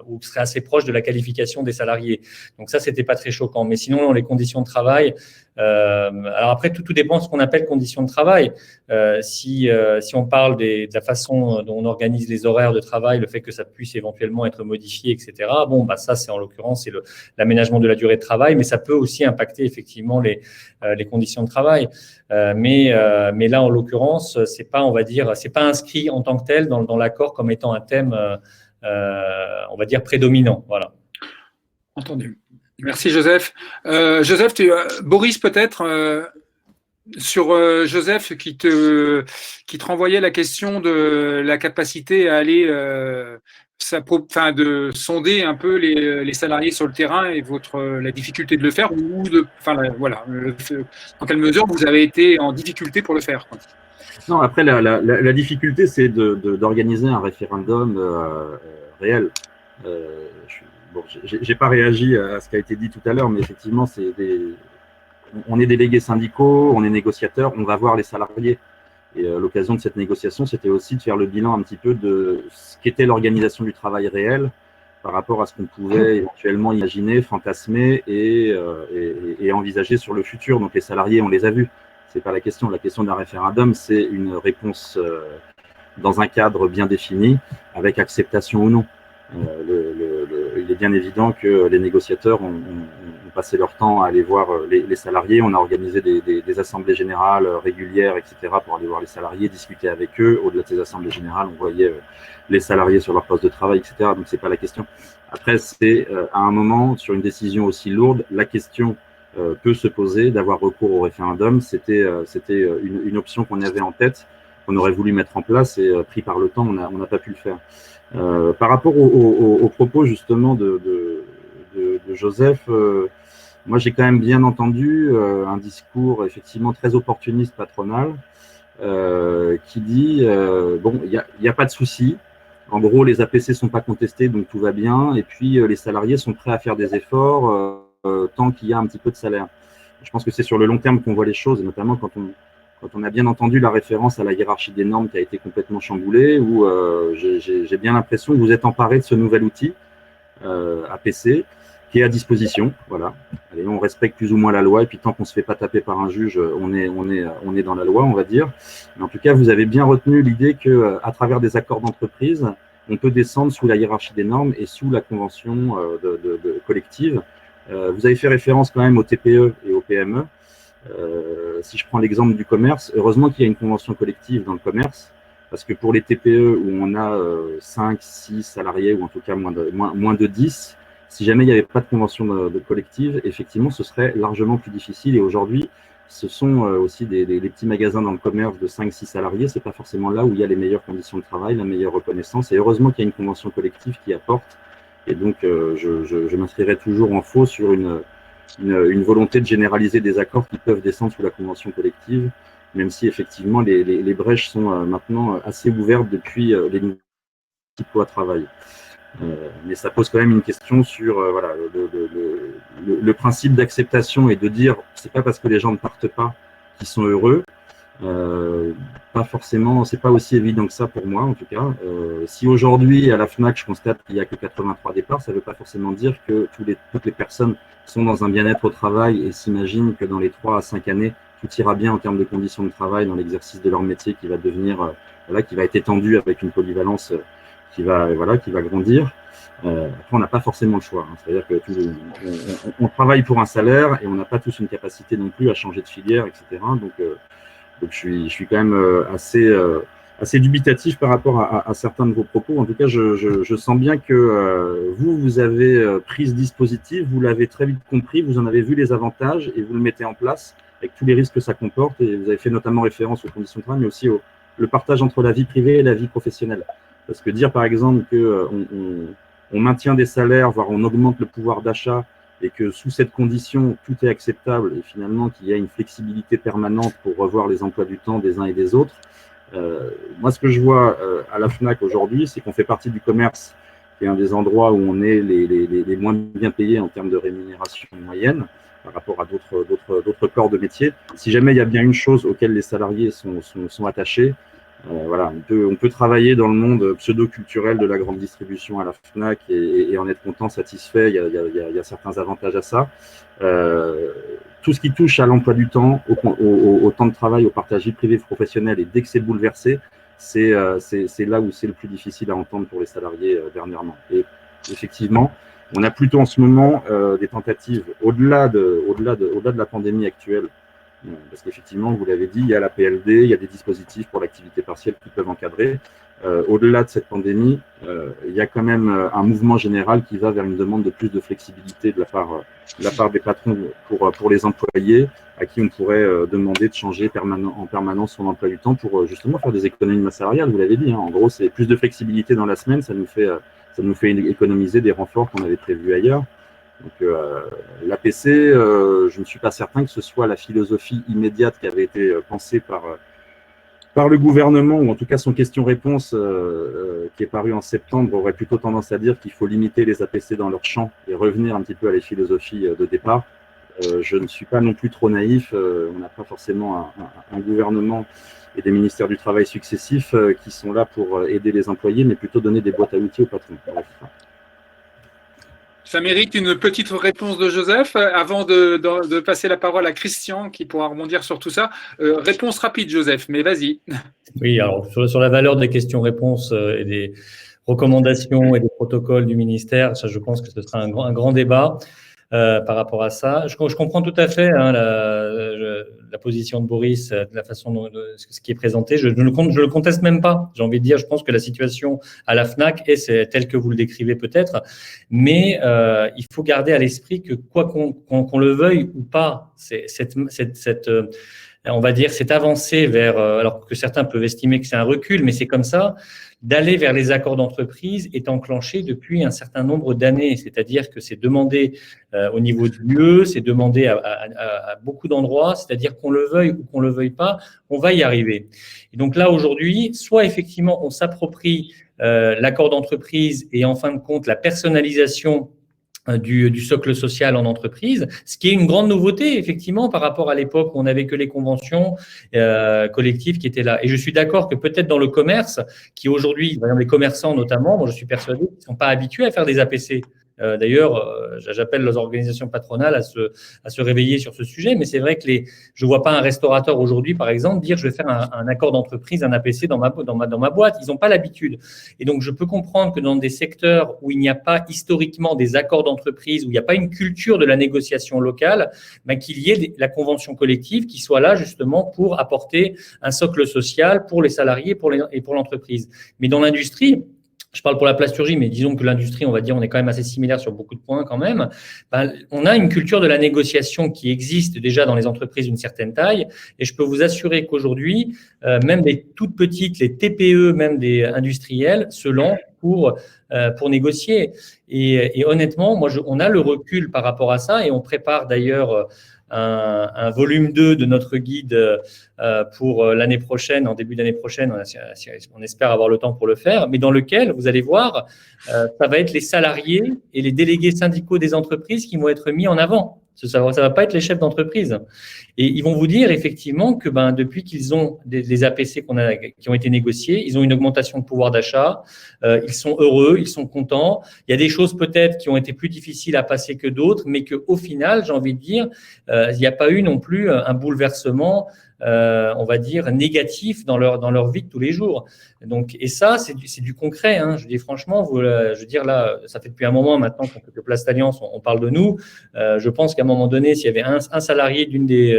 ou seraient assez proches de la qualification des salariés. Donc ça, c'était pas très choquant. Mais sinon, dans les conditions de travail, alors après, tout dépend de ce qu'on appelle conditions de travail. Si on parle de la façon dont on organise les horaires de travail, le fait que ça puisse éventuellement être modifié, etc. Bon, bah ça, c'est en l'occurrence, c'est l'aménagement de la durée de travail, mais ça peut aussi impacter effectivement les conditions de travail. Mais là, en l'occurrence, c'est pas, on va dire, c'est pas inscrit en tant que tel dans l'accord comme étant un thème, on va dire, prédominant. Voilà.
Entendu. Merci, Joseph. Joseph, Boris, peut-être, sur Joseph qui te renvoyait la question de la capacité à aller, de sonder un peu les salariés sur le terrain et la difficulté de le faire, voilà, dans quelle mesure vous avez été en difficulté pour le faire, quoi.
Non, après, la difficulté, c'est d'organiser un référendum réel. J'ai pas réagi à ce qui a été dit tout à l'heure, mais effectivement, on est délégués syndicaux, on est négociateurs, on va voir les salariés. Et l'occasion de cette négociation, c'était aussi de faire le bilan un petit peu de ce qu'était l'organisation du travail réel par rapport à ce qu'on pouvait éventuellement imaginer, fantasmer et envisager sur le futur. Donc les salariés, on les a vus. C'est pas la question. La question d'un référendum, c'est une réponse dans un cadre bien défini, avec acceptation ou non. Il est bien évident que les négociateurs ont passé leur temps à aller voir les salariés. On a organisé des assemblées générales régulières, etc., pour aller voir les salariés, discuter avec eux. Au-delà de ces assemblées générales, on voyait les salariés sur leur poste de travail, etc. Donc, c'est pas la question. Après, c'est à un moment, sur une décision aussi lourde, la question peut se poser d'avoir recours au référendum. C'était une option qu'on avait en tête, qu'on aurait voulu mettre en place, et pris par le temps, on n'a pas pu le faire. Par rapport aux propos justement de Joseph, moi j'ai quand même bien entendu un discours effectivement très opportuniste patronal qui dit bon, il n'y a pas de souci, en gros les APC sont pas contestés donc tout va bien, et puis les salariés sont prêts à faire des efforts tant qu'il y a un petit peu de salaire. Je pense que c'est sur le long terme qu'on voit les choses, et notamment quand on a bien entendu la référence à la hiérarchie des normes qui a été complètement chamboulée, où j'ai bien l'impression que vous êtes emparé de ce nouvel outil APC qui est à disposition. Voilà. Allez, on respecte plus ou moins la loi, et puis tant qu'on ne se fait pas taper par un juge, on est dans la loi, on va dire. Mais en tout cas, vous avez bien retenu l'idée qu'à travers des accords d'entreprise, on peut descendre sous la hiérarchie des normes et sous la convention collective. Vous avez fait référence quand même aux TPE et aux PME. Si je prends l'exemple du commerce, heureusement qu'il y a une convention collective dans le commerce, parce que pour les TPE où on a 5, 6 salariés, ou en tout cas moins de 10, si jamais il n'y avait pas de convention de collective, effectivement, ce serait largement plus difficile. Et aujourd'hui, ce sont aussi des petits magasins dans le commerce de 5, 6 salariés. C'est pas forcément là où il y a les meilleures conditions de travail, la meilleure reconnaissance. Et heureusement qu'il y a une convention collective qui apporte. Et donc, je m'inscrirai toujours en faux sur une volonté de généraliser des accords qui peuvent descendre sous la convention collective, même si effectivement les brèches sont maintenant assez ouvertes depuis les niveaux de travail. Mais ça pose quand même une question sur voilà, le principe d'acceptation, et de dire c'est pas parce que les gens ne partent pas qu'ils sont heureux. Pas forcément, c'est pas aussi évident que ça pour moi en tout cas. Si aujourd'hui à la FNAC je constate qu'il n'y a que 83 départs, ça ne veut pas forcément dire que toutes les personnes sont dans un bien-être au travail et s'imaginent que dans les 3 à 5 années tout ira bien en termes de conditions de travail dans l'exercice de leur métier qui va devenir qui va être étendu avec une polyvalence qui va grandir. Après, on n'a pas forcément le choix. C'est-à-dire que on travaille pour un salaire et on n'a pas tous une capacité non plus à changer de filière, etc. Donc je suis quand même assez dubitatif par rapport à certains de vos propos. En tout cas, je sens bien que vous avez pris ce dispositif, vous l'avez très vite compris, vous en avez vu les avantages et vous le mettez en place avec tous les risques que ça comporte. Et vous avez fait notamment référence aux conditions de travail, mais aussi le partage entre la vie privée et la vie professionnelle. Parce que dire par exemple que on maintient des salaires, voire on augmente le pouvoir d'achat, et que sous cette condition, tout est acceptable, et finalement qu'il y a une flexibilité permanente pour revoir les emplois du temps des uns et des autres. Moi, ce que je vois à la FNAC aujourd'hui, c'est qu'on fait partie du commerce, qui est un des endroits où on est les moins bien payés en termes de rémunération moyenne par rapport à d'autres corps de métier. Si jamais il y a bien une chose auquel les salariés sont attachés, voilà, on peut travailler dans le monde pseudo-culturel de la grande distribution à la FNAC et en être content, satisfait. Il y a certains avantages à ça. Tout ce qui touche à l'emploi du temps, au temps de travail, au partage vie privée professionnel, et dès que c'est bouleversé, c'est là où c'est le plus difficile à entendre pour les salariés dernièrement. Et effectivement, on a plutôt en ce moment des tentatives au-delà de la pandémie actuelle. Parce qu'effectivement, vous l'avez dit, il y a la PLD, il y a des dispositifs pour l'activité partielle qui peuvent encadrer. Au-delà de cette pandémie, il y a quand même un mouvement général qui va vers une demande de plus de flexibilité de la part des patrons pour les employés, à qui on pourrait demander de changer en permanence son emploi du temps pour justement faire des économies de masse salariale. Vous l'avez dit, hein. En gros, c'est plus de flexibilité dans la semaine, ça nous fait économiser des renforts qu'on avait prévus ailleurs. Donc, l'APC, je ne suis pas certain que ce soit la philosophie immédiate qui avait été pensée par le gouvernement, ou en tout cas son question-réponse qui est parue en septembre aurait plutôt tendance à dire qu'il faut limiter les APC dans leur champ et revenir un petit peu à la philosophie de départ. Je ne suis pas non plus trop naïf, on n'a pas forcément un gouvernement et des ministères du Travail successifs qui sont là pour aider les employés, mais plutôt donner des boîtes à outils aux patrons. Bref.
Ça mérite une petite réponse de Joseph avant de passer la parole à Christian qui pourra rebondir sur tout ça. Réponse rapide, Joseph, mais vas-y.
Oui, alors sur la valeur des questions-réponses et des recommandations et des protocoles du ministère, ça, je pense que ce sera un grand débat par rapport à ça. Je comprends tout à fait la position de Boris, de la façon dont ce qui est présenté. Je le conteste même pas. J'ai envie de dire, je pense que la situation à la FNAC est telle que vous le décrivez peut-être, mais il faut garder à l'esprit que quoi qu'on le veuille ou pas, on va dire, cette avancée vers, alors que certains peuvent estimer que c'est un recul, mais c'est comme ça, d'aller vers les accords d'entreprise est enclenché depuis un certain nombre d'années. C'est-à-dire que c'est demandé au niveau de l'UE, c'est demandé à beaucoup d'endroits, c'est-à-dire qu'on le veuille ou qu'on le veuille pas, on va y arriver. Et donc là, aujourd'hui, soit effectivement, on s'approprie l'accord d'entreprise et en fin de compte, la personnalisation du socle social en entreprise, ce qui est une grande nouveauté, effectivement, par rapport à l'époque où on n'avait que les conventions collectives qui étaient là. Et je suis d'accord que peut-être dans le commerce, qui aujourd'hui, par exemple les commerçants notamment, moi je suis persuadé qu'ils ne sont pas habitués à faire des APC. D'ailleurs, j'appelle les organisations patronales à se réveiller sur ce sujet, mais c'est vrai que je ne vois pas un restaurateur aujourd'hui, par exemple, dire je vais faire un accord d'entreprise, un APC dans ma boîte. Ils n'ont pas l'habitude. Et donc, je peux comprendre que dans des secteurs où il n'y a pas historiquement des accords d'entreprise, où il n'y a pas une culture de la négociation locale, qu'il y ait la convention collective qui soit là justement pour apporter un socle social pour les salariés et pour l'entreprise. Mais dans l'industrie, je parle pour la plasturgie, mais disons que l'industrie, on va dire, on est quand même assez similaire sur beaucoup de points quand même. On a une culture de la négociation qui existe déjà dans les entreprises d'une certaine taille. Et je peux vous assurer qu'aujourd'hui, même les toutes petites, les TPE, même des industriels, se lancent pour négocier. Et honnêtement, on a le recul par rapport à ça et on prépare d'ailleurs un volume 2 de notre guide pour l'année prochaine, en début d'année prochaine, on espère avoir le temps pour le faire, mais dans lequel, vous allez voir, ça va être les salariés et les délégués syndicaux des entreprises qui vont être mis en avant. Ça ne va pas être les chefs d'entreprise. Et ils vont vous dire effectivement que depuis qu'ils ont des APC qui ont été négociés, ils ont une augmentation de pouvoir d'achat, ils sont heureux, ils sont contents. Il y a des choses peut-être qui ont été plus difficiles à passer que d'autres, mais qu'au final, j'ai envie de dire, il n'y a pas eu non plus un bouleversement on va dire, négatif dans leur vie de tous les jours. Donc, et ça, c'est du concret. Hein. Je dis franchement, je veux dire là, ça fait depuis un moment maintenant qu'on fait que Place Alliance, on parle de nous. Je pense qu'à un moment donné, s'il y avait un salarié d'une des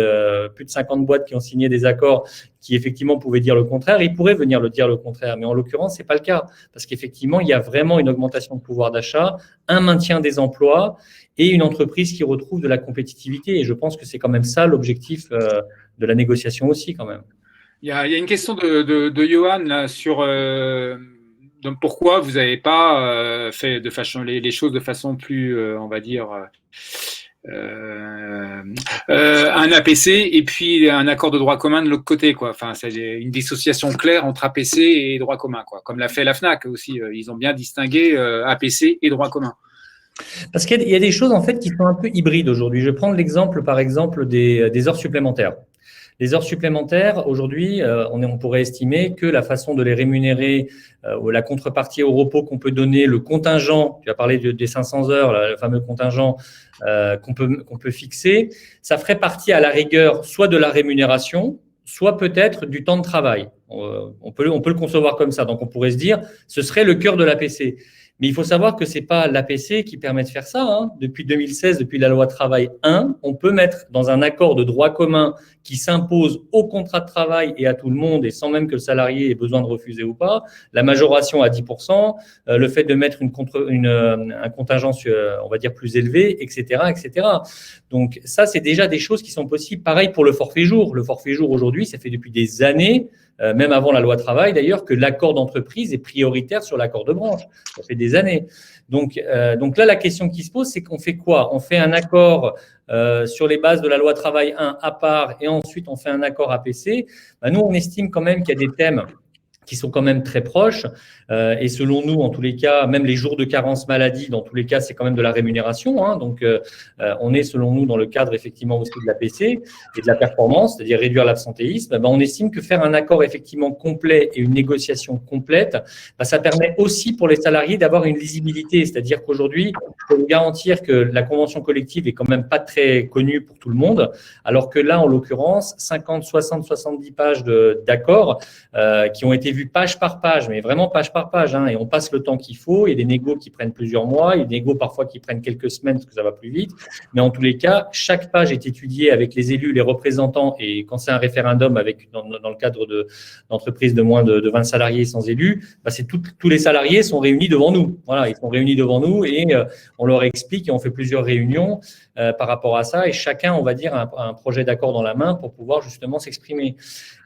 plus de 50 boîtes qui ont signé des accords qui effectivement pouvait dire le contraire, il pourrait venir dire le contraire. Mais en l'occurrence, c'est pas le cas. Parce qu'effectivement, il y a vraiment une augmentation de pouvoir d'achat, un maintien des emplois et une entreprise qui retrouve de la compétitivité. Et je pense que c'est quand même ça l'objectif de la négociation aussi quand même.
Il y a une question de Johan là, sur donc pourquoi vous n'avez pas fait les choses de façon plus, on va dire, un APC et puis un accord de droit commun de l'autre côté, quoi. Enfin, c'est une dissociation claire entre APC et droit commun, quoi. Comme l'a fait la FNAC aussi. Ils ont bien distingué APC et droit commun.
Parce qu'il y a des choses en fait qui sont un peu hybrides aujourd'hui. Je vais prendre l'exemple, par exemple, des heures supplémentaires. Les heures supplémentaires, aujourd'hui, on pourrait estimer que la façon de les rémunérer, la contrepartie au repos qu'on peut donner, le contingent, tu as parlé des 500 heures, le fameux contingent qu'on peut fixer, ça ferait partie à la rigueur soit de la rémunération, soit peut-être du temps de travail. On peut le concevoir comme ça. Donc, on pourrait se dire, ce serait le cœur de l'APC. Mais il faut savoir que ce n'est pas l'APC qui permet de faire ça, hein. Depuis 2016, depuis la loi travail 1, on peut mettre dans un accord de droit commun qui s'impose au contrat de travail et à tout le monde, et sans même que le salarié ait besoin de refuser ou pas, la majoration à 10%, le fait de mettre un contingent, on va dire, plus élevé, etc., etc. Donc ça, c'est déjà des choses qui sont possibles. Pareil pour le forfait jour. Le forfait jour, aujourd'hui, ça fait depuis des années, même avant la loi travail d'ailleurs, que l'accord d'entreprise est prioritaire sur l'accord de branche. Ça fait des années. Donc là, la question qui se pose, c'est qu'on fait quoi? On fait un accord sur les bases de la loi travail 1 à part et ensuite on fait un accord APC. Nous, on estime quand même qu'il y a des thèmes qui sont quand même très proches. Et selon nous, en tous les cas, même les jours de carence maladie, dans tous les cas, c'est quand même de la rémunération, hein. Donc, on est, selon nous, dans le cadre effectivement aussi de l'APC et de la performance, c'est-à-dire réduire l'absentéisme. On estime que faire un accord effectivement complet et une négociation complète, ça permet aussi pour les salariés d'avoir une lisibilité. C'est-à-dire qu'aujourd'hui, je peux vous garantir que la convention collective est quand même pas très connue pour tout le monde, alors que là, en l'occurrence, 50, 60, 70 pages d'accords qui ont été vus page par page, mais vraiment page par page, hein, et on passe le temps qu'il faut. Il y a des négos qui prennent plusieurs mois, il y a des négos parfois qui prennent quelques semaines parce que ça va plus vite. Mais en tous les cas, chaque page est étudiée avec les élus, les représentants, et quand c'est un référendum dans le cadre d'entreprises de moins de 20 salariés sans élus, c'est tous les salariés sont réunis devant nous. Voilà, ils sont réunis devant nous et on leur explique et on fait plusieurs réunions par rapport à ça, et chacun, on va dire, a un projet d'accord dans la main pour pouvoir justement s'exprimer.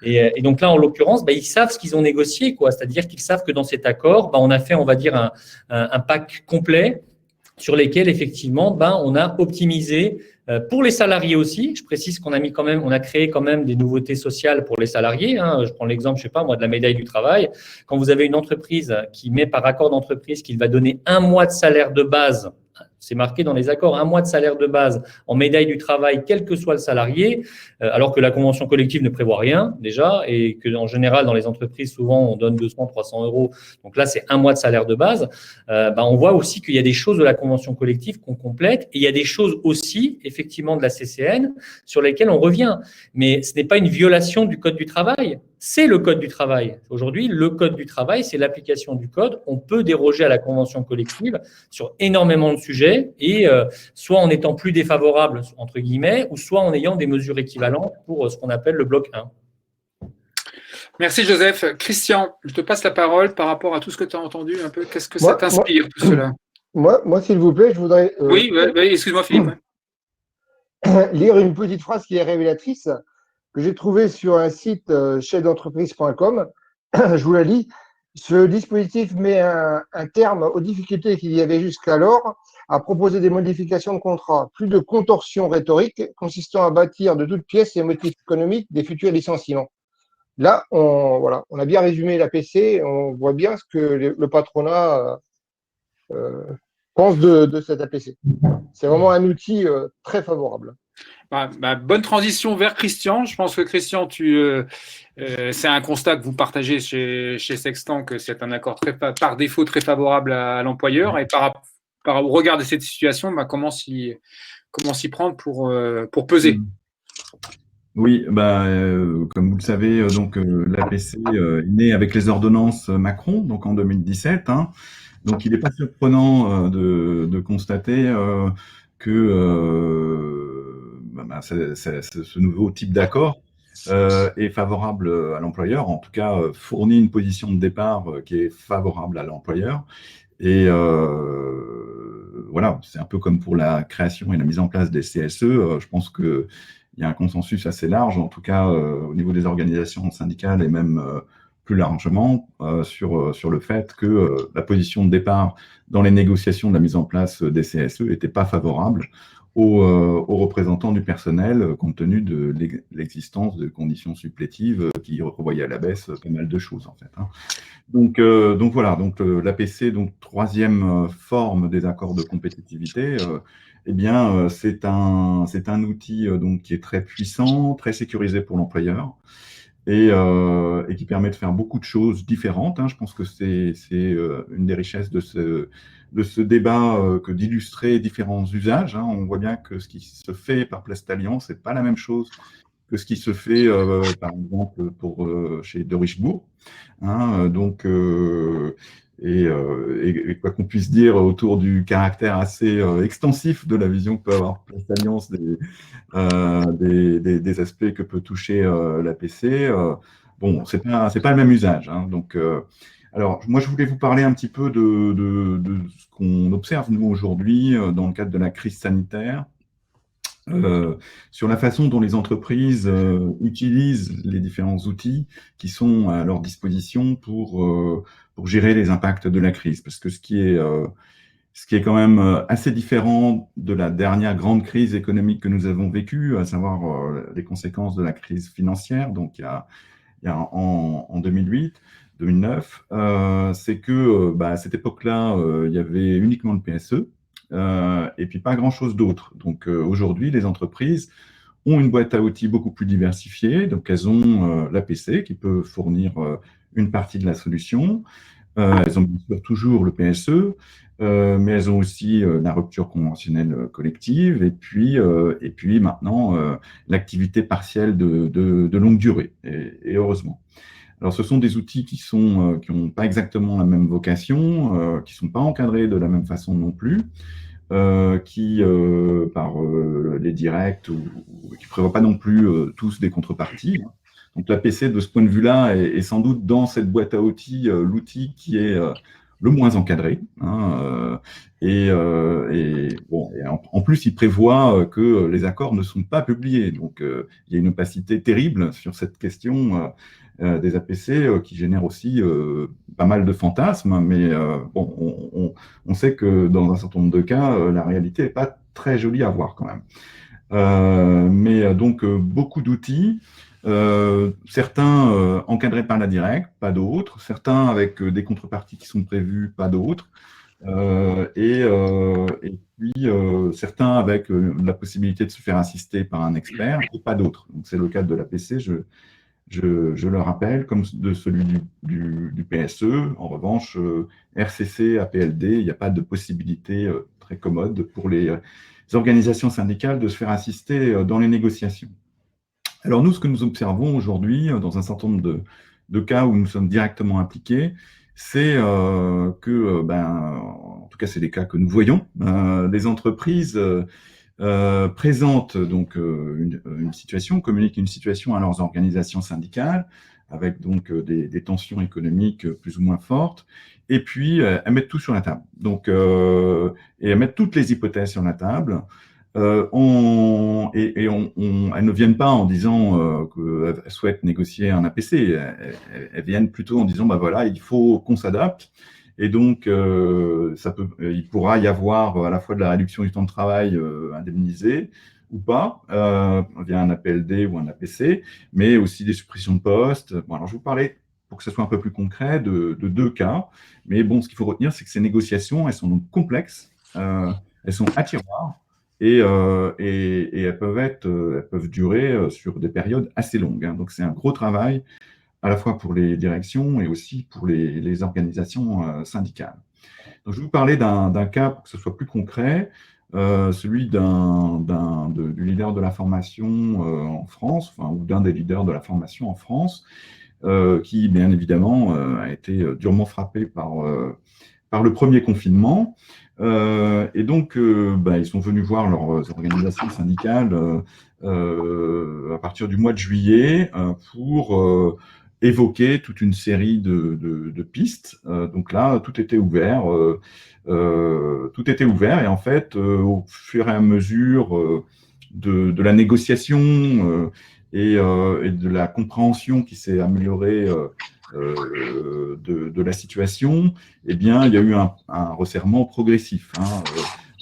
Et donc là, en l'occurrence, ils savent ce qu'ils ont négocié, quoi. C'est-à-dire qu'ils savent que dans cet accord, on a fait, on va dire, un pack complet sur lesquels, effectivement, on a optimisé pour les salariés aussi. Je précise qu'on a créé quand même des nouveautés sociales pour les salariés, hein. Je prends l'exemple, je sais pas moi, de la médaille du travail. Quand vous avez une entreprise qui met par accord d'entreprise qu'il va donner 1 mois de salaire de base, c'est marqué dans les accords, 1 mois de salaire de base en médaille du travail, quel que soit le salarié, alors que la convention collective ne prévoit rien déjà, et que en général, dans les entreprises, souvent, on donne 200, 300 euros. Donc là, c'est 1 mois de salaire de base. On voit aussi qu'il y a des choses de la convention collective qu'on complète, et il y a des choses aussi, effectivement, de la CCN sur lesquelles on revient. Mais ce n'est pas une violation du Code du travail. C'est le Code du travail. Aujourd'hui, le Code du travail, c'est l'application du Code. On peut déroger à la convention collective sur énormément de sujets, et soit en étant plus défavorable, entre guillemets, ou soit en ayant des mesures équivalentes pour ce qu'on appelle le bloc 1.
Merci Joseph. Christian, je te passe la parole par rapport à tout ce que tu as entendu un peu. Qu'est-ce que ça t'inspire, tout cela?
Moi, s'il vous plaît, je voudrais
oui, excuse-moi Philippe.
Lire une petite phrase qui est révélatrice, que j'ai trouvée sur un site chefd'entreprise.com. Je vous la lis. Ce dispositif met un terme aux difficultés qu'il y avait jusqu'alors à proposer des modifications de contrat. Plus de contorsions rhétoriques consistant à bâtir de toutes pièces les motifs économiques des futurs licenciements. Là, on a bien résumé l'APC, on voit bien ce que le patronat pense de cette APC. C'est vraiment un outil très favorable.
Bonne transition vers Christian. Je pense que Christian, c'est un constat que vous partagez chez Sextant, que c'est un accord par défaut très favorable à l'employeur. Et au regard de cette situation, comment s'y prendre pour peser?
Oui, comme vous le savez, l'APC est né avec les ordonnances Macron, donc en 2017. Hein. Donc il n'est pas surprenant de constater que ce nouveau type d'accord est favorable à l'employeur, en tout cas fournit une position de départ qui est favorable à l'employeur. Et voilà, c'est un peu comme pour la création et la mise en place des CSE. Je pense que il y a un consensus assez large, en tout cas au niveau des organisations syndicales et même plus largement sur le fait que la position de départ dans les négociations de la mise en place des CSE n'était pas favorable aux représentants du personnel, compte tenu de l'existence de conditions supplétives qui revoyaient à la baisse pas mal de choses, en fait. Hein. Donc voilà, donc l'APC, donc troisième forme des accords de compétitivité, eh bien, c'est un outil donc qui est très puissant, très sécurisé pour l'employeur et qui permet de faire beaucoup de choses différentes. Hein. Je pense que c'est une des richesses de ce débat que d'illustrer différents usages. Hein. On voit bien que ce qui se fait par Place-Alliance, c'est pas la même chose que ce qui se fait, par exemple, chez De Richebourg. Hein, et quoi qu'on puisse dire autour du caractère assez extensif de la vision que peut avoir Place-Alliance des aspects que peut toucher l'APC, bon, c'est pas le même usage. Hein, donc, alors, moi, je voulais vous parler un petit peu de ce qu'on observe, nous, aujourd'hui, dans le cadre de la crise sanitaire. Sur la façon dont les entreprises utilisent les différents outils qui sont à leur disposition pour gérer les impacts de la crise. Parce que ce qui est quand même assez différent de la dernière grande crise économique que nous avons vécue, à savoir les conséquences de la crise financière, donc il y a en 2008, 2009, c'est que à cette époque-là, il y avait uniquement le PSE, et puis pas grand-chose d'autre. Donc aujourd'hui, les entreprises ont une boîte à outils beaucoup plus diversifiée. Donc elles ont l'APC qui peut fournir une partie de la solution. Elles ont bien sûr toujours le PSE, mais elles ont aussi la rupture conventionnelle collective et puis maintenant l'activité partielle de longue durée, et heureusement. Alors, ce sont des outils qui n'ont pas exactement la même vocation, qui ne sont pas encadrés de la même façon non plus, qui, par les directs, ou qui ne prévoient pas non plus tous des contreparties. Donc, l'APC, de ce point de vue-là, est sans doute dans cette boîte à outils l'outil qui est le moins encadré. Hein, en plus, il prévoit que les accords ne sont pas publiés. Donc, il y a une opacité terrible sur cette question des APC qui génère aussi pas mal de fantasmes. Mais bon, on sait que dans un certain nombre de cas, la réalité n'est pas très jolie à voir quand même. Donc, beaucoup d'outils. Certains encadrés par la directe, pas d'autres. Certains avec des contreparties qui sont prévues, pas d'autres. Et puis certains avec la possibilité de se faire assister par un expert et pas d'autres. Donc c'est le cas de l'APC, je le rappelle, comme de celui du PSE. En revanche, RCC, APLD, il n'y a pas de possibilité très commode pour les organisations syndicales de se faire assister dans les négociations. Alors nous, ce que nous observons aujourd'hui, dans un certain nombre de cas où nous sommes directement impliqués, c'est que, en tout cas, c'est des cas que nous voyons, les entreprises présentent donc une situation, communiquent une situation à leurs organisations syndicales, avec donc des tensions économiques plus ou moins fortes, et puis elles mettent tout sur la table. Donc, et elles mettent toutes les hypothèses sur la table. Elles ne viennent pas en disant qu'elles souhaitent négocier un APC. Elles viennent plutôt en disant, voilà, il faut qu'on s'adapte. Et donc, il pourra y avoir à la fois de la réduction du temps de travail indemnisé ou pas, via un APLD ou un APC, mais aussi des suppressions de postes. Bon, alors, je vais vous parler, pour que ce soit un peu plus concret, de deux cas. Mais bon, ce qu'il faut retenir, c'est que ces négociations, elles sont donc complexes, elles sont à tiroir. Et elles peuvent durer sur des périodes assez longues. Hein. Donc, c'est un gros travail, à la fois pour les directions et aussi pour les organisations syndicales. Donc, je vais vous parler d'un cas pour que ce soit plus concret, celui du leader de la formation en France, ou d'un des leaders de la formation en France, qui, bien évidemment, a été durement frappé par le premier confinement. Et donc, ils sont venus voir leurs organisations syndicales à partir du mois de juillet pour évoquer toute une série de pistes. Donc là, tout était ouvert. Et en fait, au fur et à mesure de la négociation et de la compréhension qui s'est améliorée de la situation, eh bien, il y a eu un resserrement progressif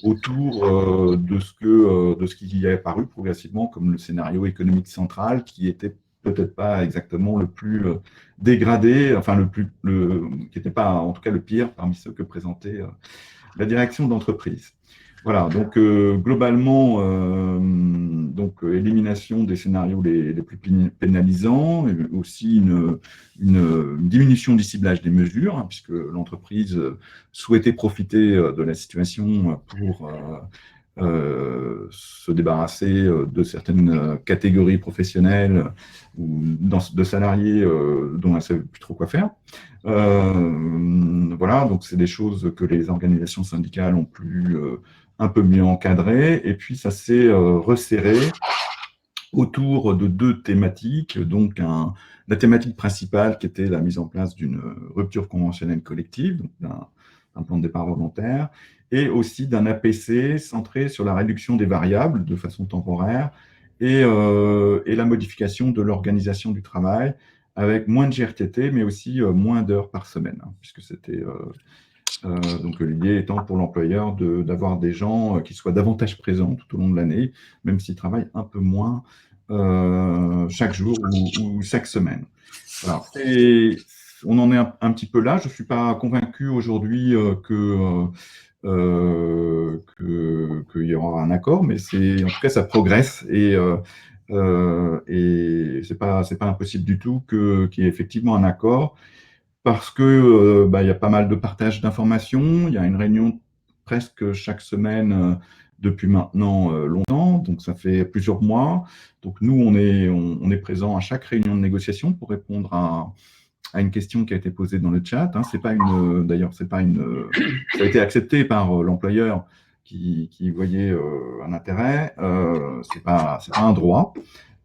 autour de ce qui y est apparu progressivement comme le scénario économique central, qui était peut-être pas exactement le plus dégradé, enfin qui n'était pas en tout cas le pire parmi ceux que présentait la direction d'entreprise. Voilà, donc globalement, élimination des scénarios les plus pénalisants, et aussi une diminution du ciblage des mesures, hein, puisque l'entreprise souhaitait profiter de la situation pour se débarrasser de certaines catégories professionnelles ou de salariés dont elle ne savait plus trop quoi faire. Voilà, donc c'est des choses que les organisations syndicales ont pu un peu mieux encadrées, et puis ça s'est resserré autour de deux thématiques, donc la thématique principale qui était la mise en place d'une rupture conventionnelle collective, donc d'un plan de départ volontaire, et aussi d'un APC centré sur la réduction des variables de façon temporaire et la modification de l'organisation du travail avec moins de GRTT, mais aussi moins d'heures par semaine, hein, puisque c'était donc l'idée étant pour l'employeur d'avoir des gens qui soient davantage présents tout au long de l'année, même s'ils travaillent un peu moins chaque jour ou chaque semaine. Voilà. On en est un petit peu là. Je ne suis pas convaincu aujourd'hui qu'il y aura un accord, mais en tout cas ça progresse et c'est pas impossible du tout qu'il y ait effectivement un accord, parce que il y a pas mal de partage d'informations. Il y a une réunion presque chaque semaine depuis maintenant longtemps, donc ça fait plusieurs mois. Donc nous, on est présent à chaque réunion de négociation pour répondre à une question qui a été posée dans le chat. Hein. D'ailleurs, ça a été accepté par l'employeur qui voyait un intérêt. C'est pas un droit,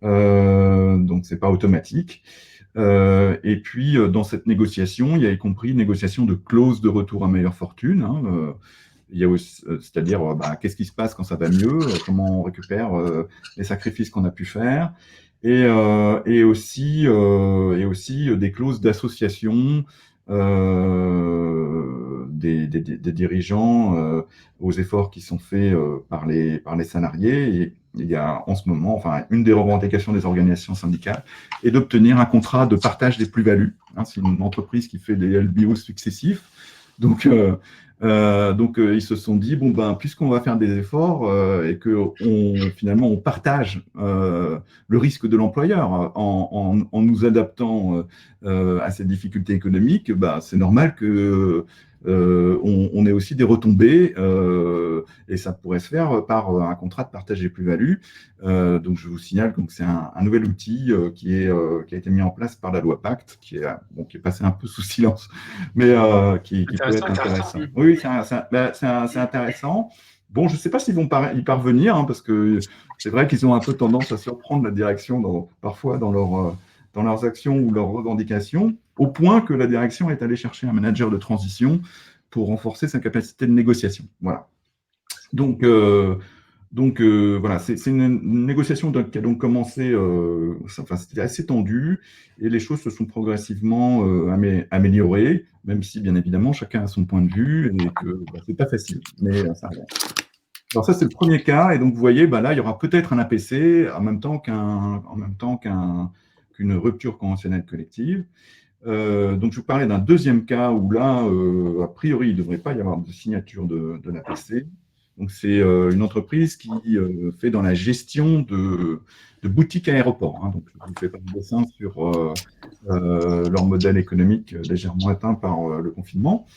donc c'est pas automatique. Et puis, dans cette négociation, il y a y compris une négociation de clauses de retour à meilleure fortune. Hein, il y a aussi, c'est-à-dire, qu'est-ce qui se passe quand ça va mieux, comment on récupère les sacrifices qu'on a pu faire, et aussi des clauses d'association des dirigeants aux efforts qui sont faits par les salariés. Et il y a en ce moment, enfin, une des revendications des organisations syndicales est d'obtenir un contrat de partage des plus-values. Hein, c'est une entreprise qui fait des LBO successifs. Donc, ils se sont dit, puisqu'on va faire des efforts et que finalement on partage le risque de l'employeur en nous adaptant à ces difficultés économiques, c'est normal que on ait aussi des retombées et ça pourrait se faire par un contrat de partage des plus-values. Donc je vous signale que c'est un nouvel outil qui a été mis en place par la loi Pacte, qui est passé un peu sous silence, mais qui peut être intéressant. Oui, c'est intéressant. Bon, je ne sais pas s'ils vont y parvenir, hein, parce que c'est vrai qu'ils ont un peu tendance à surprendre la direction parfois dans leurs actions ou leurs revendications, au point que la direction est allée chercher un manager de transition pour renforcer sa capacité de négociation. Voilà. Donc voilà, c'est une négociation qui a donc commencé, c'était assez tendu, et les choses se sont progressivement améliorées, même si bien évidemment chacun a son point de vue et que c'est pas facile, mais ça arrive. Alors ça c'est le premier cas, et donc vous voyez, là il y aura peut-être un APC en même temps qu'une rupture conventionnelle collective. Donc je vous parlais d'un deuxième cas où là, a priori, il ne devrait pas y avoir de signature de l'APC. Donc c'est une entreprise qui fait dans la gestion de boutiques aéroports. Hein. Donc je vous fais pas de dessin sur leur modèle économique légèrement atteint par le confinement.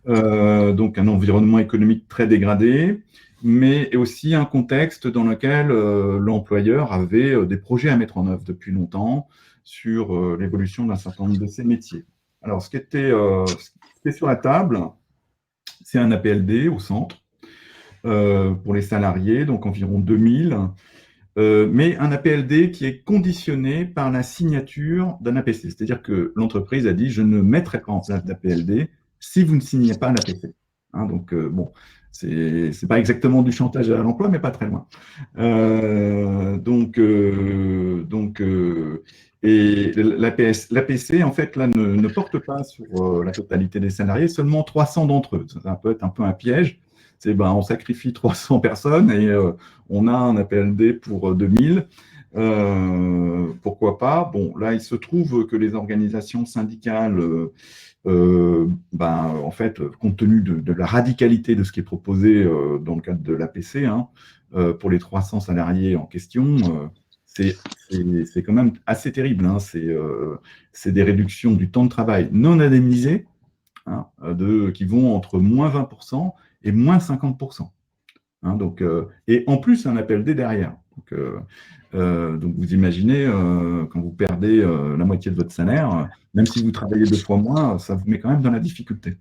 Donc un environnement économique très dégradé, mais aussi un contexte dans lequel l'employeur avait des projets à mettre en œuvre depuis longtemps sur l'évolution d'un certain nombre de ces métiers. Alors, ce qui était sur la table, c'est un APLD au centre pour les salariés, donc environ 2000, mais un APLD qui est conditionné par la signature d'un APC. C'est-à-dire que l'entreprise a dit « je ne mettrai pas en place d'APLD si vous ne signez pas l'APC ». hein. Donc, bon, c'est pas exactement du chantage à l'emploi, mais pas très loin. Et l'APC, en fait, là, ne porte pas sur la totalité des salariés, seulement 300 d'entre eux. Ça peut être un peu un piège. On sacrifie 300 personnes et on a un APLD pour 2000. Pourquoi pas? Bon, là, il se trouve que les organisations syndicales, en fait, compte tenu de la radicalité de ce qui est proposé dans le cadre de l'APC, hein, pour les 300 salariés en question, c'est quand même assez terrible, hein. C'est des réductions du temps de travail non indemnisées, hein, qui vont entre moins 20% et moins 50%. Hein, et en plus, un appel D derrière. Donc vous imaginez, quand vous perdez la moitié de votre salaire, même si vous travaillez 2 fois moins, ça vous met quand même dans la difficulté.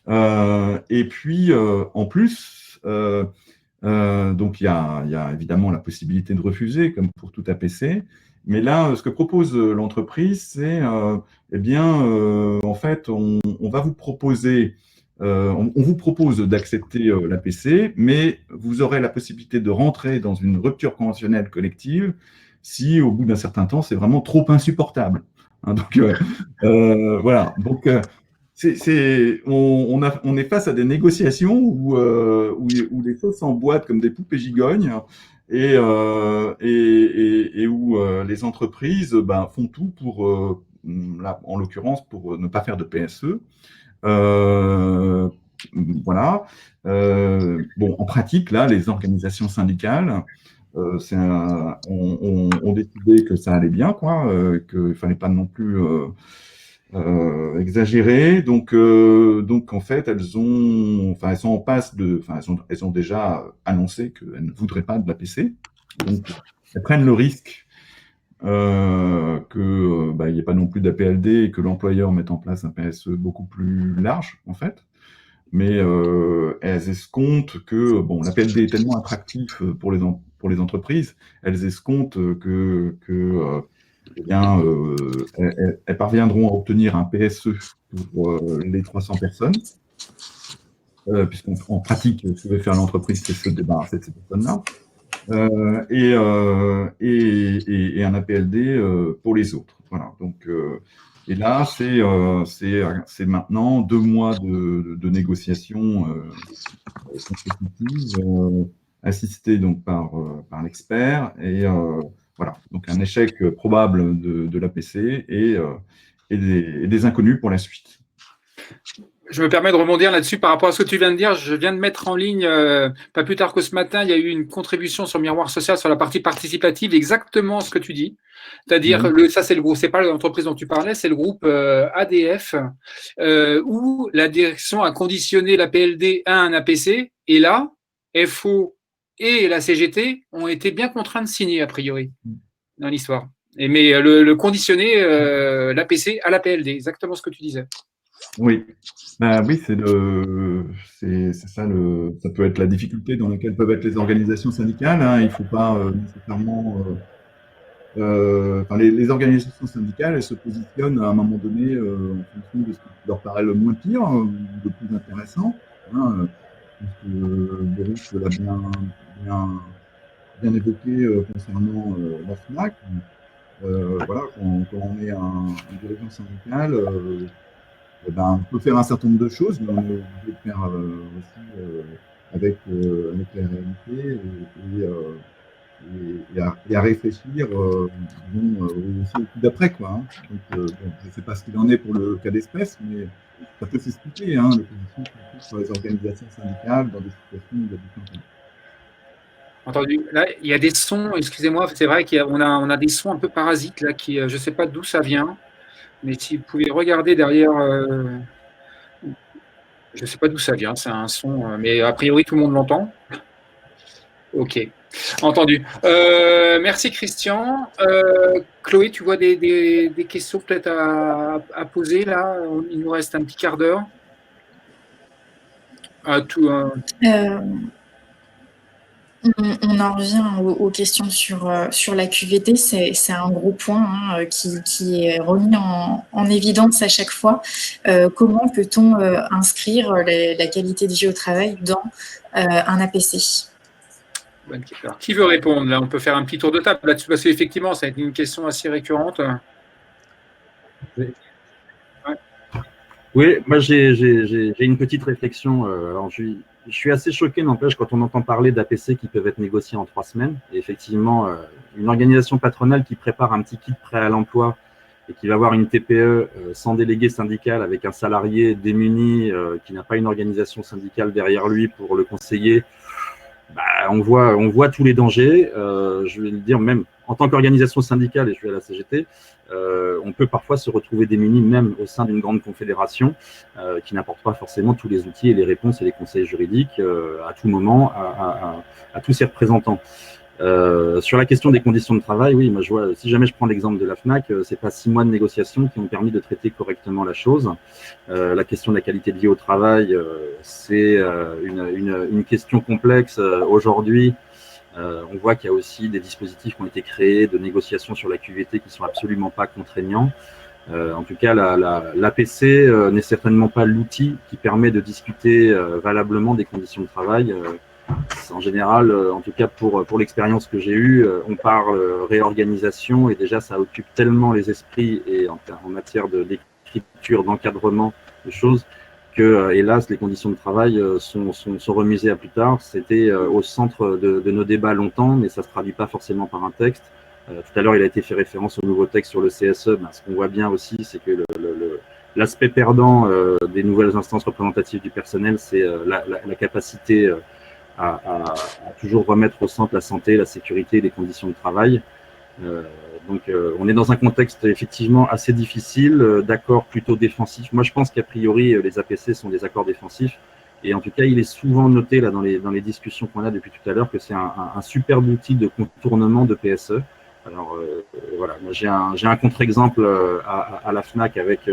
Et puis, en plus, donc il y a évidemment la possibilité de refuser, comme pour tout APC. Mais là, ce que propose l'entreprise, c'est, en fait, on va vous proposer, on vous propose d'accepter l'APC, mais vous aurez la possibilité de rentrer dans une rupture conventionnelle collective si, au bout d'un certain temps, c'est vraiment trop insupportable. Hein, donc, voilà. Donc, on est face à des négociations où les choses s'emboîtent comme des poupées gigognes et où les entreprises font tout pour, là, en l'occurrence, pour ne pas faire de PSE. Voilà. Bon, en pratique, là, les organisations syndicales ont décidé que ça allait bien, quoi, qu'il ne fallait pas non plus exagérer. Donc en fait, elles sont en passe elles ont déjà annoncé qu'elles ne voudraient pas de l'APC. Donc, elles prennent le risque qu'il n'y ait pas non plus d'APLD et que l'employeur mette en place un PSE beaucoup plus large, en fait. Mais elles escomptent que l'APLD est tellement attractif pour les entreprises, elles escomptent elles parviendront à obtenir un PSE pour les 300 personnes, puisqu'en pratique, ce que veut faire l'entreprise, c'est se débarrasser de ces personnes-là, et un APLD pour les autres. Voilà. Donc, et là, c'est maintenant 2 mois de négociations consécutives, assistées donc par l'expert, et voilà. Donc un échec probable de l'APC et des inconnus pour la suite.
Je me permets de rebondir là-dessus par rapport à ce que tu viens de dire. Je viens de mettre en ligne, pas plus tard que ce matin, il y a eu une contribution sur Miroir Social sur la partie participative, exactement ce que tu dis. C'est-à-dire, ça c'est le groupe, c'est pas l'entreprise dont tu parlais, c'est le groupe ADF, où la direction a conditionné la PLD à un APC, et là, FO et la CGT ont été bien contraints de signer, a priori, dans l'histoire. Mais le conditionner l'APC à la PLD, exactement ce que tu disais.
Oui, oui, c'est ça, ça peut être la difficulté dans laquelle peuvent être les organisations syndicales, hein. Il ne faut pas nécessairement. Les organisations syndicales, elles se positionnent à un moment donné en fonction de ce qui leur paraît le moins pire, le plus intéressant. Hein, puisque Boris l'a bien évoqué concernant la FNAC. Voilà, quand on est un dirigeant syndical, on peut faire un certain nombre de choses, mais on est obligé de faire aussi avec la réalité et à réfléchir aussi au coup d'après, quoi. Hein. Donc, je ne sais pas ce qu'il en est pour le cas d'espèce, mais ça peut s'expliquer, hein, les positions sur les organisations syndicales dans des situations où il y a du temps.
Entendu. Là, il y a des sons, excusez-moi, c'est vrai qu'on a des sons un peu parasites, là, qui, je ne sais pas d'où ça vient, mais si vous pouvez regarder derrière, je ne sais pas d'où ça vient, c'est un son, mais a priori tout le monde l'entend. Ok, entendu. Merci Christian. Chloé, tu vois des questions peut-être à poser là? Il nous reste un petit quart d'heure.
On en revient aux questions sur la QVT. C'est un gros point qui est remis en évidence à chaque fois. Comment peut-on inscrire la qualité de vie au travail dans un APC?
Alors, qui veut répondre? Là, on peut faire un petit tour de table là-dessus, parce qu'effectivement, ça a été une question assez récurrente.
Oui, moi j'ai une petite réflexion. Alors je suis assez choqué, n'empêche, quand on entend parler d'APC qui peuvent être négociés en 3 semaines. Et effectivement, une organisation patronale qui prépare un petit kit prêt à l'emploi et qui va avoir une TPE sans délégué syndical avec un salarié démuni qui n'a pas une organisation syndicale derrière lui pour le conseiller, bah, on voit tous les dangers. Je vais le dire même en tant qu'organisation syndicale, et je suis à la CGT, on peut parfois se retrouver démunis même au sein d'une grande confédération qui n'apporte pas forcément tous les outils et les réponses et les conseils juridiques à tout moment à tous ses représentants. Sur la question des conditions de travail, oui, moi je vois, si jamais je prends l'exemple de la FNAC, c'est pas 6 mois de négociation qui ont permis de traiter correctement la chose. La question de la qualité de vie au travail, c'est une question complexe aujourd'hui. On voit qu'il y a aussi des dispositifs qui ont été créés de négociation sur la QVT qui sont absolument pas contraignants. En tout cas, l'APC n'est certainement pas l'outil qui permet de discuter valablement des conditions de travail. En général, en tout cas pour l'expérience que j'ai eue, on parle réorganisation et déjà ça occupe tellement les esprits et en matière d'écriture, d'encadrement de choses que, hélas, les conditions de travail sont remisées à plus tard. C'était au centre de nos débats longtemps, mais ça ne se traduit pas forcément par un texte. Tout à l'heure, il a été fait référence au nouveau texte sur le CSE. Ben, ce qu'on voit bien aussi, c'est que l'aspect perdant des nouvelles instances représentatives du personnel, c'est la capacité à toujours remettre au centre la santé, la sécurité et les conditions de travail. Donc, on est dans un contexte effectivement assez difficile, d'accords plutôt défensifs. Moi, je pense qu'a priori, les APC sont des accords défensifs. Et en tout cas, il est souvent noté là dans les discussions qu'on a depuis tout à l'heure que c'est un superbe outil de contournement de PSE. Alors voilà, moi j'ai un contre-exemple à la FNAC avec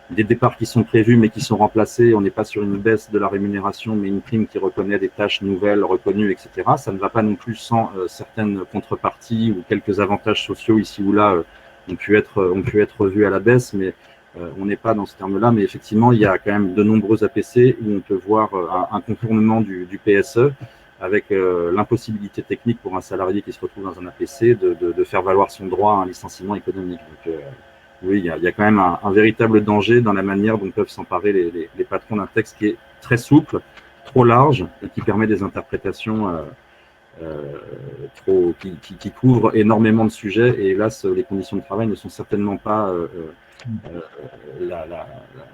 des départs qui sont prévus mais qui sont remplacés. On n'est pas sur une baisse de la rémunération, mais une prime qui reconnaît des tâches nouvelles, reconnues, etc. Ça ne va pas non plus sans certaines contreparties ou quelques avantages sociaux ici ou là ont pu être vus à la baisse, mais on n'est pas dans ce terme-là. Mais effectivement, il y a quand même de nombreux APC où on peut voir un contournement du PSE avec l'impossibilité technique pour un salarié qui se retrouve dans un APC de faire valoir son droit à un licenciement économique. Donc, oui, il y a quand même un véritable danger dans la manière dont peuvent s'emparer les patrons d'un texte qui est très souple, trop large et qui permet des interprétations qui couvrent énormément de sujets. Et hélas, les conditions de travail ne sont certainement pas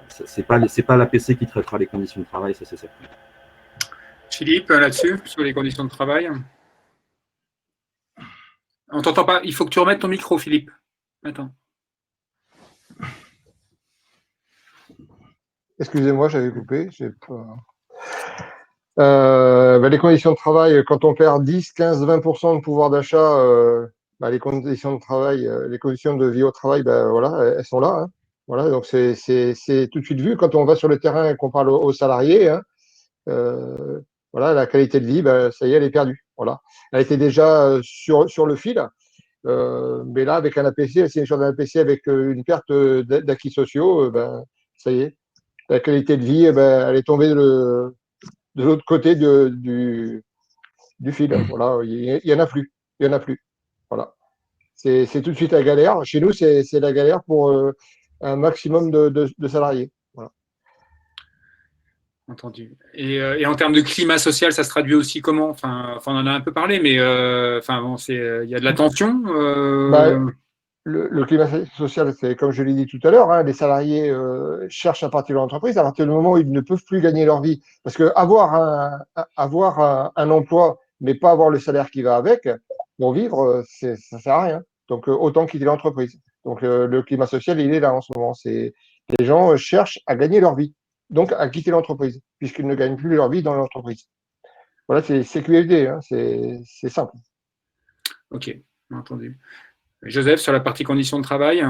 c'est pas l'APC qui traitera les conditions de travail, ça c'est certain.
Philippe, là-dessus, sur les conditions de travail. On t'entend pas. Il faut que tu remettes ton micro, Philippe. Attends.
Excusez-moi, j'avais coupé. Les conditions de travail, quand on perd 10, 15, 20% de pouvoir d'achat, les conditions de travail, les conditions de vie au travail, voilà, elles sont là. Hein. Voilà, donc c'est tout de suite vu quand on va sur le terrain et qu'on parle aux salariés. Hein, voilà, la qualité de vie, ça y est, elle est perdue. Voilà, elle était déjà sur le fil. Mais là, avec un APC, la signature d'un APC avec une perte d'acquis sociaux, ça y est, la qualité de vie, elle est tombée de l'autre côté du fil. Voilà, il y en a plus. Il y en a plus. Voilà. C'est tout de suite la galère. Chez nous, c'est la galère pour un maximum de salariés. Voilà.
Entendu. Et en termes de climat social, ça se traduit aussi comment? Enfin, on en a un peu parlé, mais il y a de la tension.
Le climat social, c'est comme je l'ai dit tout à l'heure, hein, les salariés cherchent à partir de l'entreprise à partir du moment où ils ne peuvent plus gagner leur vie. Parce que avoir un emploi, mais pas avoir le salaire qui va avec, pour vivre, ça sert à rien. Donc autant quitter l'entreprise. Donc le climat social, il est là en ce moment. C'est les gens cherchent à gagner leur vie, donc à quitter l'entreprise, puisqu'ils ne gagnent plus leur vie dans l'entreprise. Voilà, c'est QFD, hein, c'est simple.
Ok, entendu. Joseph, sur la partie conditions de travail.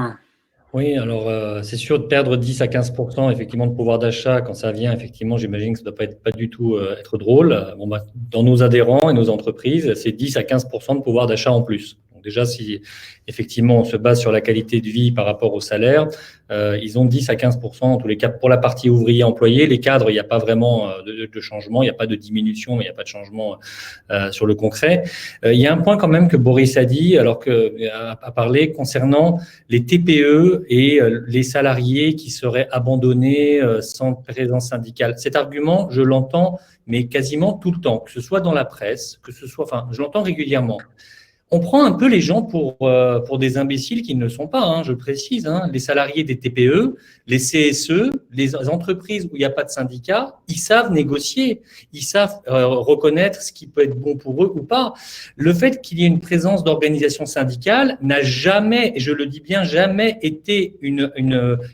Oui, alors c'est sûr de perdre 10 à 15% effectivement de pouvoir d'achat quand ça vient, effectivement, j'imagine que ça ne doit pas du tout être drôle. Bon, bah, dans nos adhérents et nos entreprises, c'est 10 à 15% de pouvoir d'achat en plus. Donc déjà, si effectivement on se base sur la qualité de vie par rapport au salaire, ils ont 10 à 15% en tous les cas pour la partie ouvrier employé. Les cadres, il n'y a pas vraiment de changement, il n'y a pas de diminution, mais il n'y a pas de changement sur le concret. Il y a un point quand même que Boris a dit, alors a parlé concernant les TPE et les salariés qui seraient abandonnés sans présence syndicale. Cet argument, je l'entends, mais quasiment tout le temps, que ce soit dans la presse, que ce soit, enfin, je l'entends régulièrement. On prend un peu les gens pour des imbéciles qui ne le sont pas, hein, je le précise. Hein. Les salariés des TPE, les CSE, les entreprises où il n'y a pas de syndicat, ils savent négocier, ils savent reconnaître ce qui peut être bon pour eux ou pas. Le fait qu'il y ait une présence d'organisation syndicale n'a jamais, et je le dis bien, jamais été une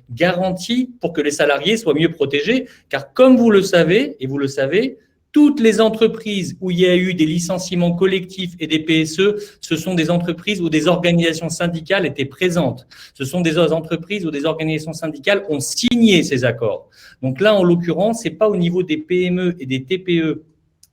garantie pour que les salariés soient mieux protégés, car comme vous le savez, et vous le savez, toutes les entreprises où il y a eu des licenciements collectifs et des PSE, ce sont des entreprises où des organisations syndicales étaient présentes. Ce sont des entreprises où des organisations syndicales ont signé ces accords. Donc là, en l'occurrence, ce n'est pas au niveau des PME et des TPE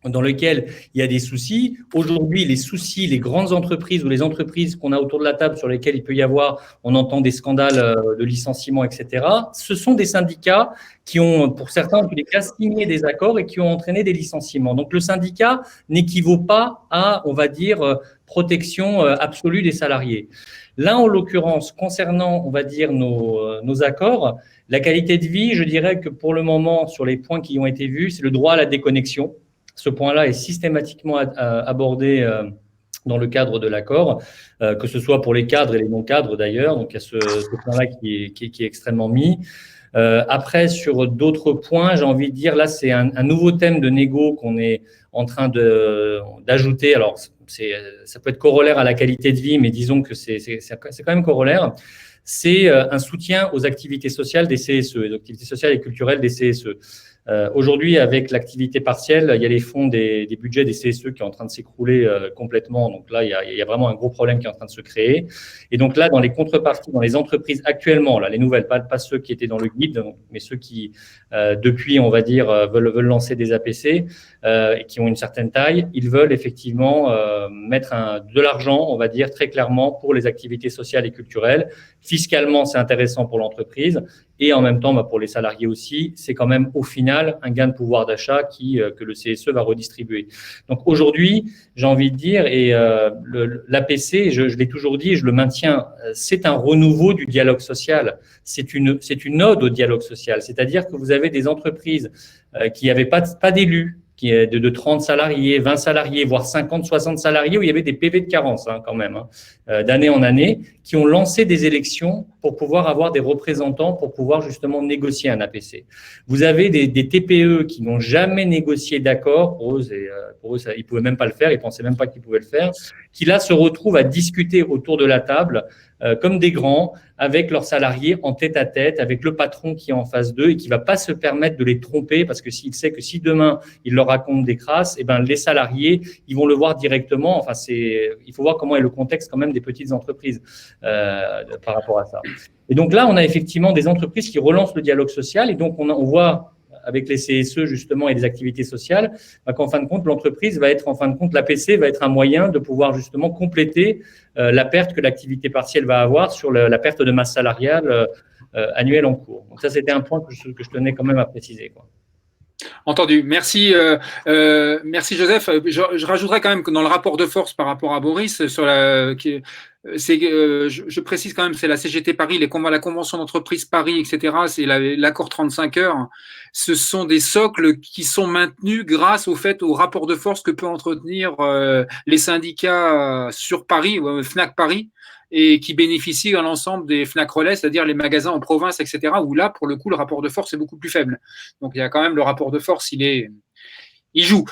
dans lequel il y a des soucis. Aujourd'hui, les soucis, les grandes entreprises ou les entreprises qu'on a autour de la table sur lesquelles il peut y avoir, on entend des scandales de licenciement, etc. Ce sont des syndicats qui ont, pour certains, en tous les cas, signé des accords et qui ont entraîné des licenciements. Donc, le syndicat n'équivaut pas à, on va dire, protection absolue des salariés. Là, en l'occurrence, concernant, on va dire, nos accords, la qualité de vie, je dirais que pour le moment, sur les points qui ont été vus, c'est le droit à la déconnexion. Ce point-là est systématiquement abordé dans le cadre de l'accord, que ce soit pour les cadres et les non-cadres d'ailleurs. Donc, il y a ce point-là qui est extrêmement mis. Après, sur d'autres points, j'ai envie de dire, là, c'est un nouveau thème de négo qu'on est en train d'ajouter. Alors, ça peut être corollaire à la qualité de vie, mais disons que c'est quand même corollaire. C'est un soutien aux activités sociales des CSE, les activités sociales et culturelles des CSE. Aujourd'hui, avec l'activité partielle, il y a les fonds des budgets des CSE qui est en train de s'écrouler complètement. Donc là, il y a vraiment un gros problème qui est en train de se créer. Et donc là, dans les contreparties, dans les entreprises actuellement, là, les nouvelles, pas ceux qui étaient dans le guide, mais ceux qui, depuis, on va dire, veulent lancer des APC et qui ont une certaine taille, ils veulent effectivement mettre de l'argent, on va dire, très clairement pour les activités sociales et culturelles. Fiscalement, c'est intéressant pour l'entreprise. Et en même temps, pour les salariés aussi, c'est quand même au final un gain de pouvoir d'achat que le CSE va redistribuer. Donc aujourd'hui, j'ai envie de dire, et l'APC, je l'ai toujours dit et je le maintiens, c'est un renouveau du dialogue social. C'est une ode au dialogue social. C'est-à-dire que vous avez des entreprises qui n'avaient pas d'élus, qui est de 30 salariés, 20 salariés, voire 50, 60 salariés, où il y avait des PV de carence quand même, d'année en année, qui ont lancé des élections pour pouvoir avoir des représentants, pour pouvoir justement négocier un APC. Vous avez des TPE qui n'ont jamais négocié d'accord, pour eux, ils ne pouvaient même pas le faire, ils ne pensaient même pas qu'ils pouvaient le faire, qui là se retrouvent à discuter autour de la table comme des grands, avec leurs salariés en tête-à-tête, avec le patron qui est en face d'eux et qui ne va pas se permettre de les tromper parce que s'il sait que si demain, il leur raconte des crasses, eh ben, les salariés, ils vont le voir directement. Enfin, il faut voir comment est le contexte quand même des petites entreprises par rapport à ça. Et donc là, on a effectivement des entreprises qui relancent le dialogue social et donc on voit avec les CSE justement et les activités sociales, qu'en fin de compte, l'entreprise va être, en fin de compte, l'APC va être un moyen de pouvoir justement compléter la perte que l'activité partielle va avoir sur la perte de masse salariale annuelle en cours. Donc ça, c'était un point que je tenais quand même à préciser, quoi.
Entendu. Merci, merci Joseph. Je rajouterais quand même que dans le rapport de force par rapport à Boris, je précise quand même, c'est la CGT Paris, la Convention d'entreprise Paris, etc. C'est l'accord 35 heures. Ce sont des socles qui sont maintenus grâce au rapport de force que peut entretenir les syndicats sur Paris, Fnac Paris, et qui bénéficient à l'ensemble des Fnac Relais, c'est-à-dire les magasins en province, etc., où là, pour le coup, le rapport de force est beaucoup plus faible. Donc, il y a quand même le rapport de force, il joue.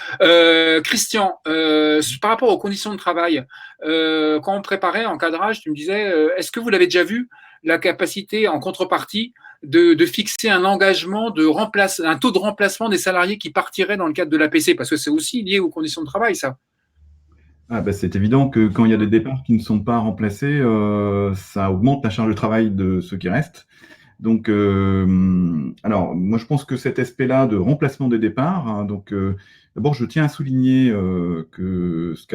Christian, par rapport aux conditions de travail, quand on préparait en cadrage, tu me disais, est-ce que vous l'avez déjà vu, la capacité en contrepartie de fixer un engagement un taux de remplacement des salariés qui partiraient dans le cadre de l'APC, parce que c'est aussi lié aux conditions de travail, ça.
C'est évident que quand il y a des départs qui ne sont pas remplacés, ça augmente la charge de travail de ceux qui restent. Donc, alors, moi, je pense que cet aspect-là de remplacement des départs, hein, d'abord, je tiens à souligner que ce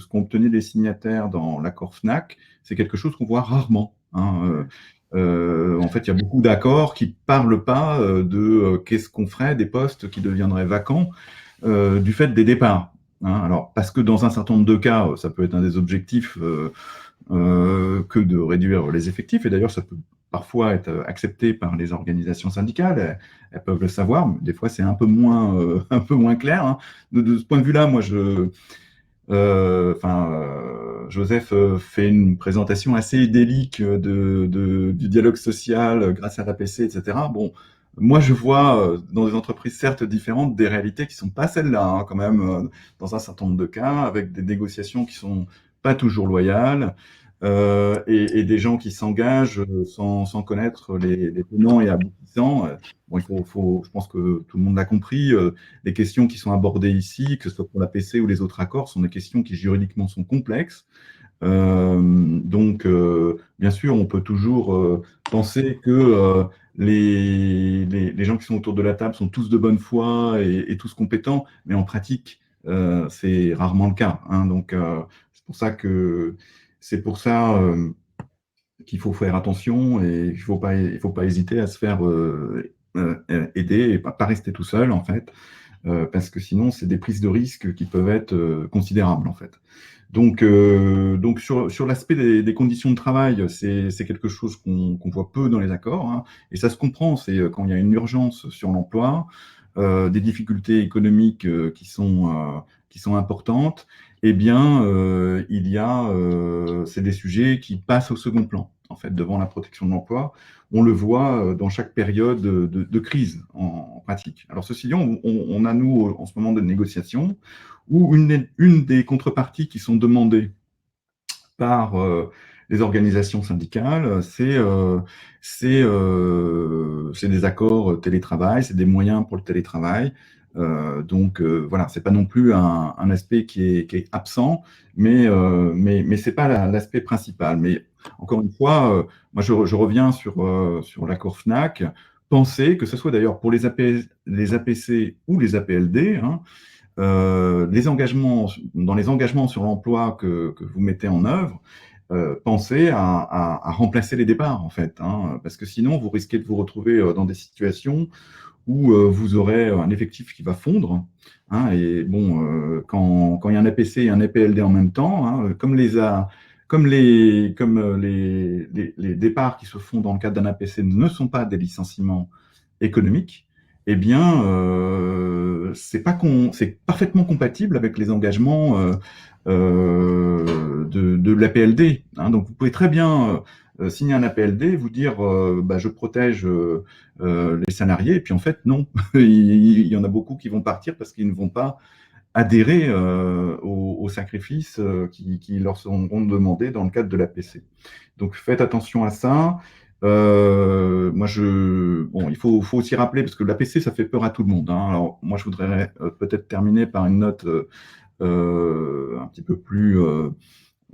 qu'ont obtenu les signataires dans l'accord FNAC, c'est quelque chose qu'on voit rarement, hein. En fait, il y a beaucoup d'accords qui parlent pas de qu'est-ce qu'on ferait des postes qui deviendraient vacants du fait des départs, hein. Alors, parce que dans un certain nombre de cas, ça peut être un des objectifs que de réduire les effectifs, et d'ailleurs, ça peut parfois être accepté par les organisations syndicales, elles peuvent le savoir, mais des fois c'est un peu moins clair, hein. De ce point de vue-là, moi, Joseph fait une présentation assez idyllique du dialogue social grâce à l'APC, etc. Bon, moi, je vois dans des entreprises certes différentes des réalités qui sont pas celles-là, hein, quand même, dans un certain nombre de cas, avec des négociations qui sont pas toujours loyales, et des gens qui s'engagent sans connaître les tenants et aboutissants. Bon, je pense que tout le monde l'a compris. Les questions qui sont abordées ici, que ce soit pour la PC ou les autres accords, sont des questions qui juridiquement sont complexes. Bien sûr, on peut toujours penser que les gens qui sont autour de la table sont tous de bonne foi et tous compétents, mais en pratique, c'est rarement le cas, hein. Donc, c'est pour ça qu'il faut faire attention et il faut pas hésiter à se faire aider et pas rester tout seul, en fait, parce que sinon, c'est des prises de risques qui peuvent être considérables, en fait. Donc sur l'aspect des conditions de travail, c'est quelque chose qu'on voit peu dans les accords, hein, et ça se comprend. C'est quand il y a une urgence sur l'emploi, des difficultés économiques qui sont importantes, eh bien, c'est des sujets qui passent au second plan, en fait, devant la protection de l'emploi. On le voit dans chaque période de crise en pratique. Alors, ceci dit, on a, nous, en ce moment, des négociations où une des contreparties qui sont demandées par les organisations syndicales, c'est des accords télétravail, c'est des moyens pour le télétravail. Voilà, c'est pas non plus un aspect qui est absent, mais c'est pas l'aspect principal. Mais encore une fois, moi je reviens sur l'accord FNAC. Pensez que ce soit d'ailleurs pour les APC ou les APLD, hein, dans les engagements sur l'emploi que vous mettez en œuvre, pensez à remplacer les départs, en fait, hein, parce que sinon, vous risquez de vous retrouver dans des situations où vous aurez un effectif qui va fondre, hein, et bon, quand il y a un APC et un APLD en même temps, hein, comme les départs qui se font dans le cadre d'un APC ne sont pas des licenciements économiques, eh bien, c'est parfaitement compatible avec les engagements de l'APLD, hein. Donc, vous pouvez très bien signer un APLD, vous dire je protège les salariés, et puis en fait, non. Il y en a beaucoup qui vont partir parce qu'ils ne vont pas adhérer aux sacrifices qui leur seront demandés dans le cadre de l'APC. Donc, faites attention à ça. Il faut aussi rappeler, parce que l'APC, ça fait peur à tout le monde, hein. Alors, moi, je voudrais peut-être terminer par une note un petit peu plus,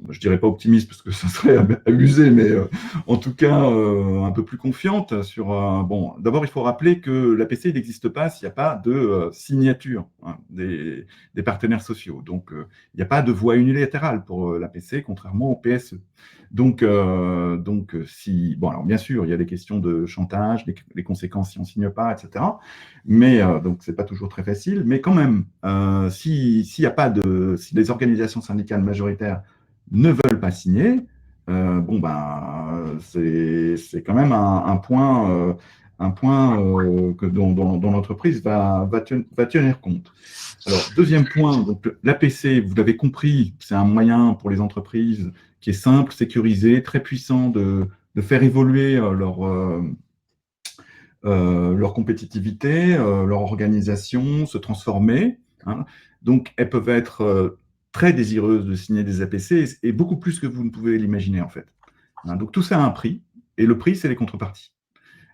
je dirais pas optimiste, parce que ça serait abusé, mais en tout cas, un peu plus confiante sur d'abord, il faut rappeler que l'APC n'existe pas s'il n'y a pas de signature, hein, des partenaires sociaux. Donc, il n'y a pas de voie unilatérale pour l'APC, contrairement au PSE. Alors bien sûr, il y a des questions de chantage, les conséquences si on ne signe pas, etc. Mais donc, c'est pas toujours très facile. Mais quand même, si les organisations syndicales majoritaires ne veulent pas signer, c'est quand même un point dont l'entreprise va tenir compte. Alors, deuxième point, donc l'APC, vous l'avez compris, c'est un moyen pour les entreprises qui est simple, sécurisé, très puissant de faire évoluer leur compétitivité, leur organisation, se transformer, hein. Donc, elles peuvent être très désireuses de signer des APC et beaucoup plus que vous ne pouvez l'imaginer, en fait, hein. Donc, tout ça a un prix, et le prix, c'est les contreparties.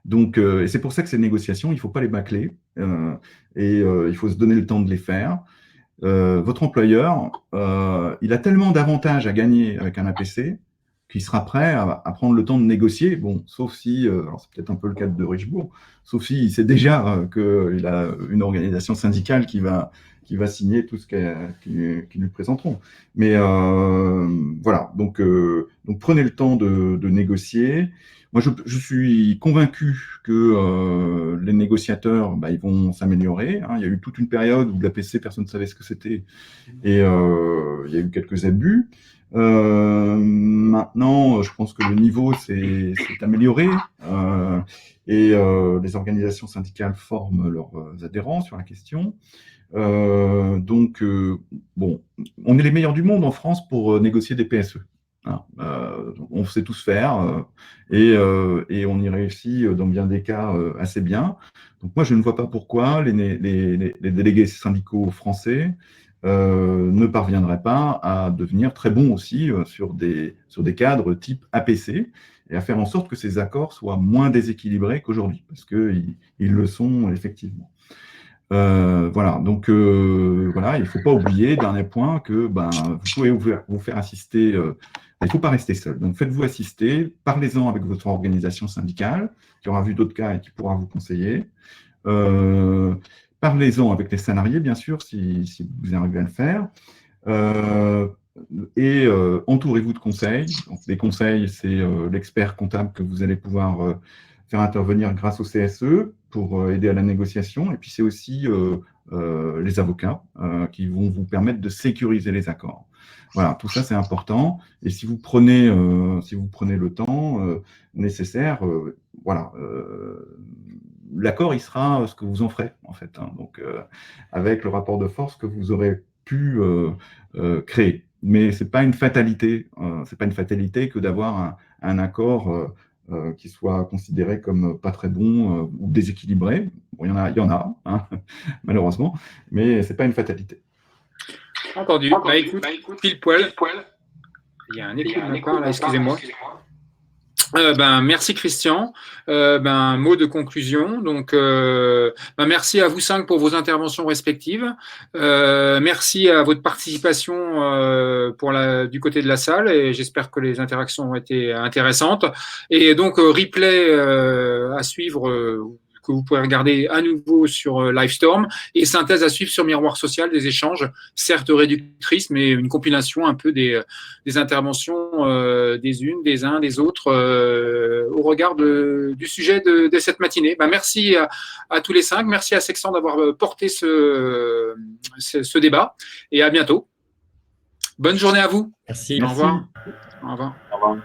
Donc, et c'est pour ça que ces négociations, il ne faut pas les bâcler, il faut se donner le temps de les faire. votre employeur, il a tellement d'avantages à gagner avec un APC qu'il sera prêt à prendre le temps de négocier, bon, sauf si, alors c'est peut-être un peu le cas de Richebourg, sauf s'il sait déjà qu'il a une organisation syndicale qui va signer tout ce qu'ils lui présenteront. Mais voilà, donc prenez le temps de négocier. Moi, je suis convaincu que les négociateurs, ils vont s'améliorer. Hein. Il y a eu toute une période où l'APC, personne ne savait ce que c'était, et il y a eu quelques abus. Maintenant, je pense que le niveau s'est amélioré, et les organisations syndicales forment leurs adhérents sur la question. Bon, on est les meilleurs du monde en France pour négocier des PSE. Hein. On sait tous faire, et on y réussit dans bien des cas assez bien. Donc moi, je ne vois pas pourquoi les délégués syndicaux français ne parviendraient pas à devenir très bons aussi sur des cadres type APC, et à faire en sorte que ces accords soient moins déséquilibrés qu'aujourd'hui, parce qu'ils le sont effectivement. Voilà, donc voilà, il ne faut pas oublier, dernier point, que vous pouvez vous faire assister, il ne faut pas rester seul. Donc faites-vous assister, parlez-en avec votre organisation syndicale, qui aura vu d'autres cas et qui pourra vous conseiller. Parlez-en avec les salariés, bien sûr, si vous arrivez à le faire. Et entourez-vous de conseils. Donc, les conseils, c'est l'expert comptable que vous allez pouvoir faire intervenir grâce au CSE pour aider à la négociation. Et puis, c'est aussi les avocats qui vont vous permettre de sécuriser les accords. Voilà, tout ça, c'est important. Et si vous prenez le temps nécessaire, voilà, l'accord, il sera ce que vous en ferez, en fait. Hein. Donc, avec le rapport de force que vous aurez pu créer. Mais c'est pas une fatalité. C'est pas une fatalité que d'avoir un accord qui soit considéré comme pas très bon ou déséquilibré. Bon, il y en a, hein, malheureusement, mais c'est pas une fatalité.
Entendu. Écoute, pile poil. Il y a un écho de ma part, là, excusez-moi. Merci Christian. Mot de conclusion. Donc, merci à vous 5 pour vos interventions respectives. Merci à votre participation du côté de la salle, et j'espère que les interactions ont été intéressantes. Et donc, replay à suivre. Que vous pouvez regarder à nouveau sur Livestorm, et synthèse à suivre sur Miroir Social, des échanges, certes réductrices, mais une compilation un peu des interventions des unes, des uns, des autres au regard du sujet de cette matinée. Merci à tous les 5, merci à Sextant d'avoir porté ce débat, et à bientôt. Bonne journée à vous.
Merci.
Au revoir. Au revoir.
Au revoir.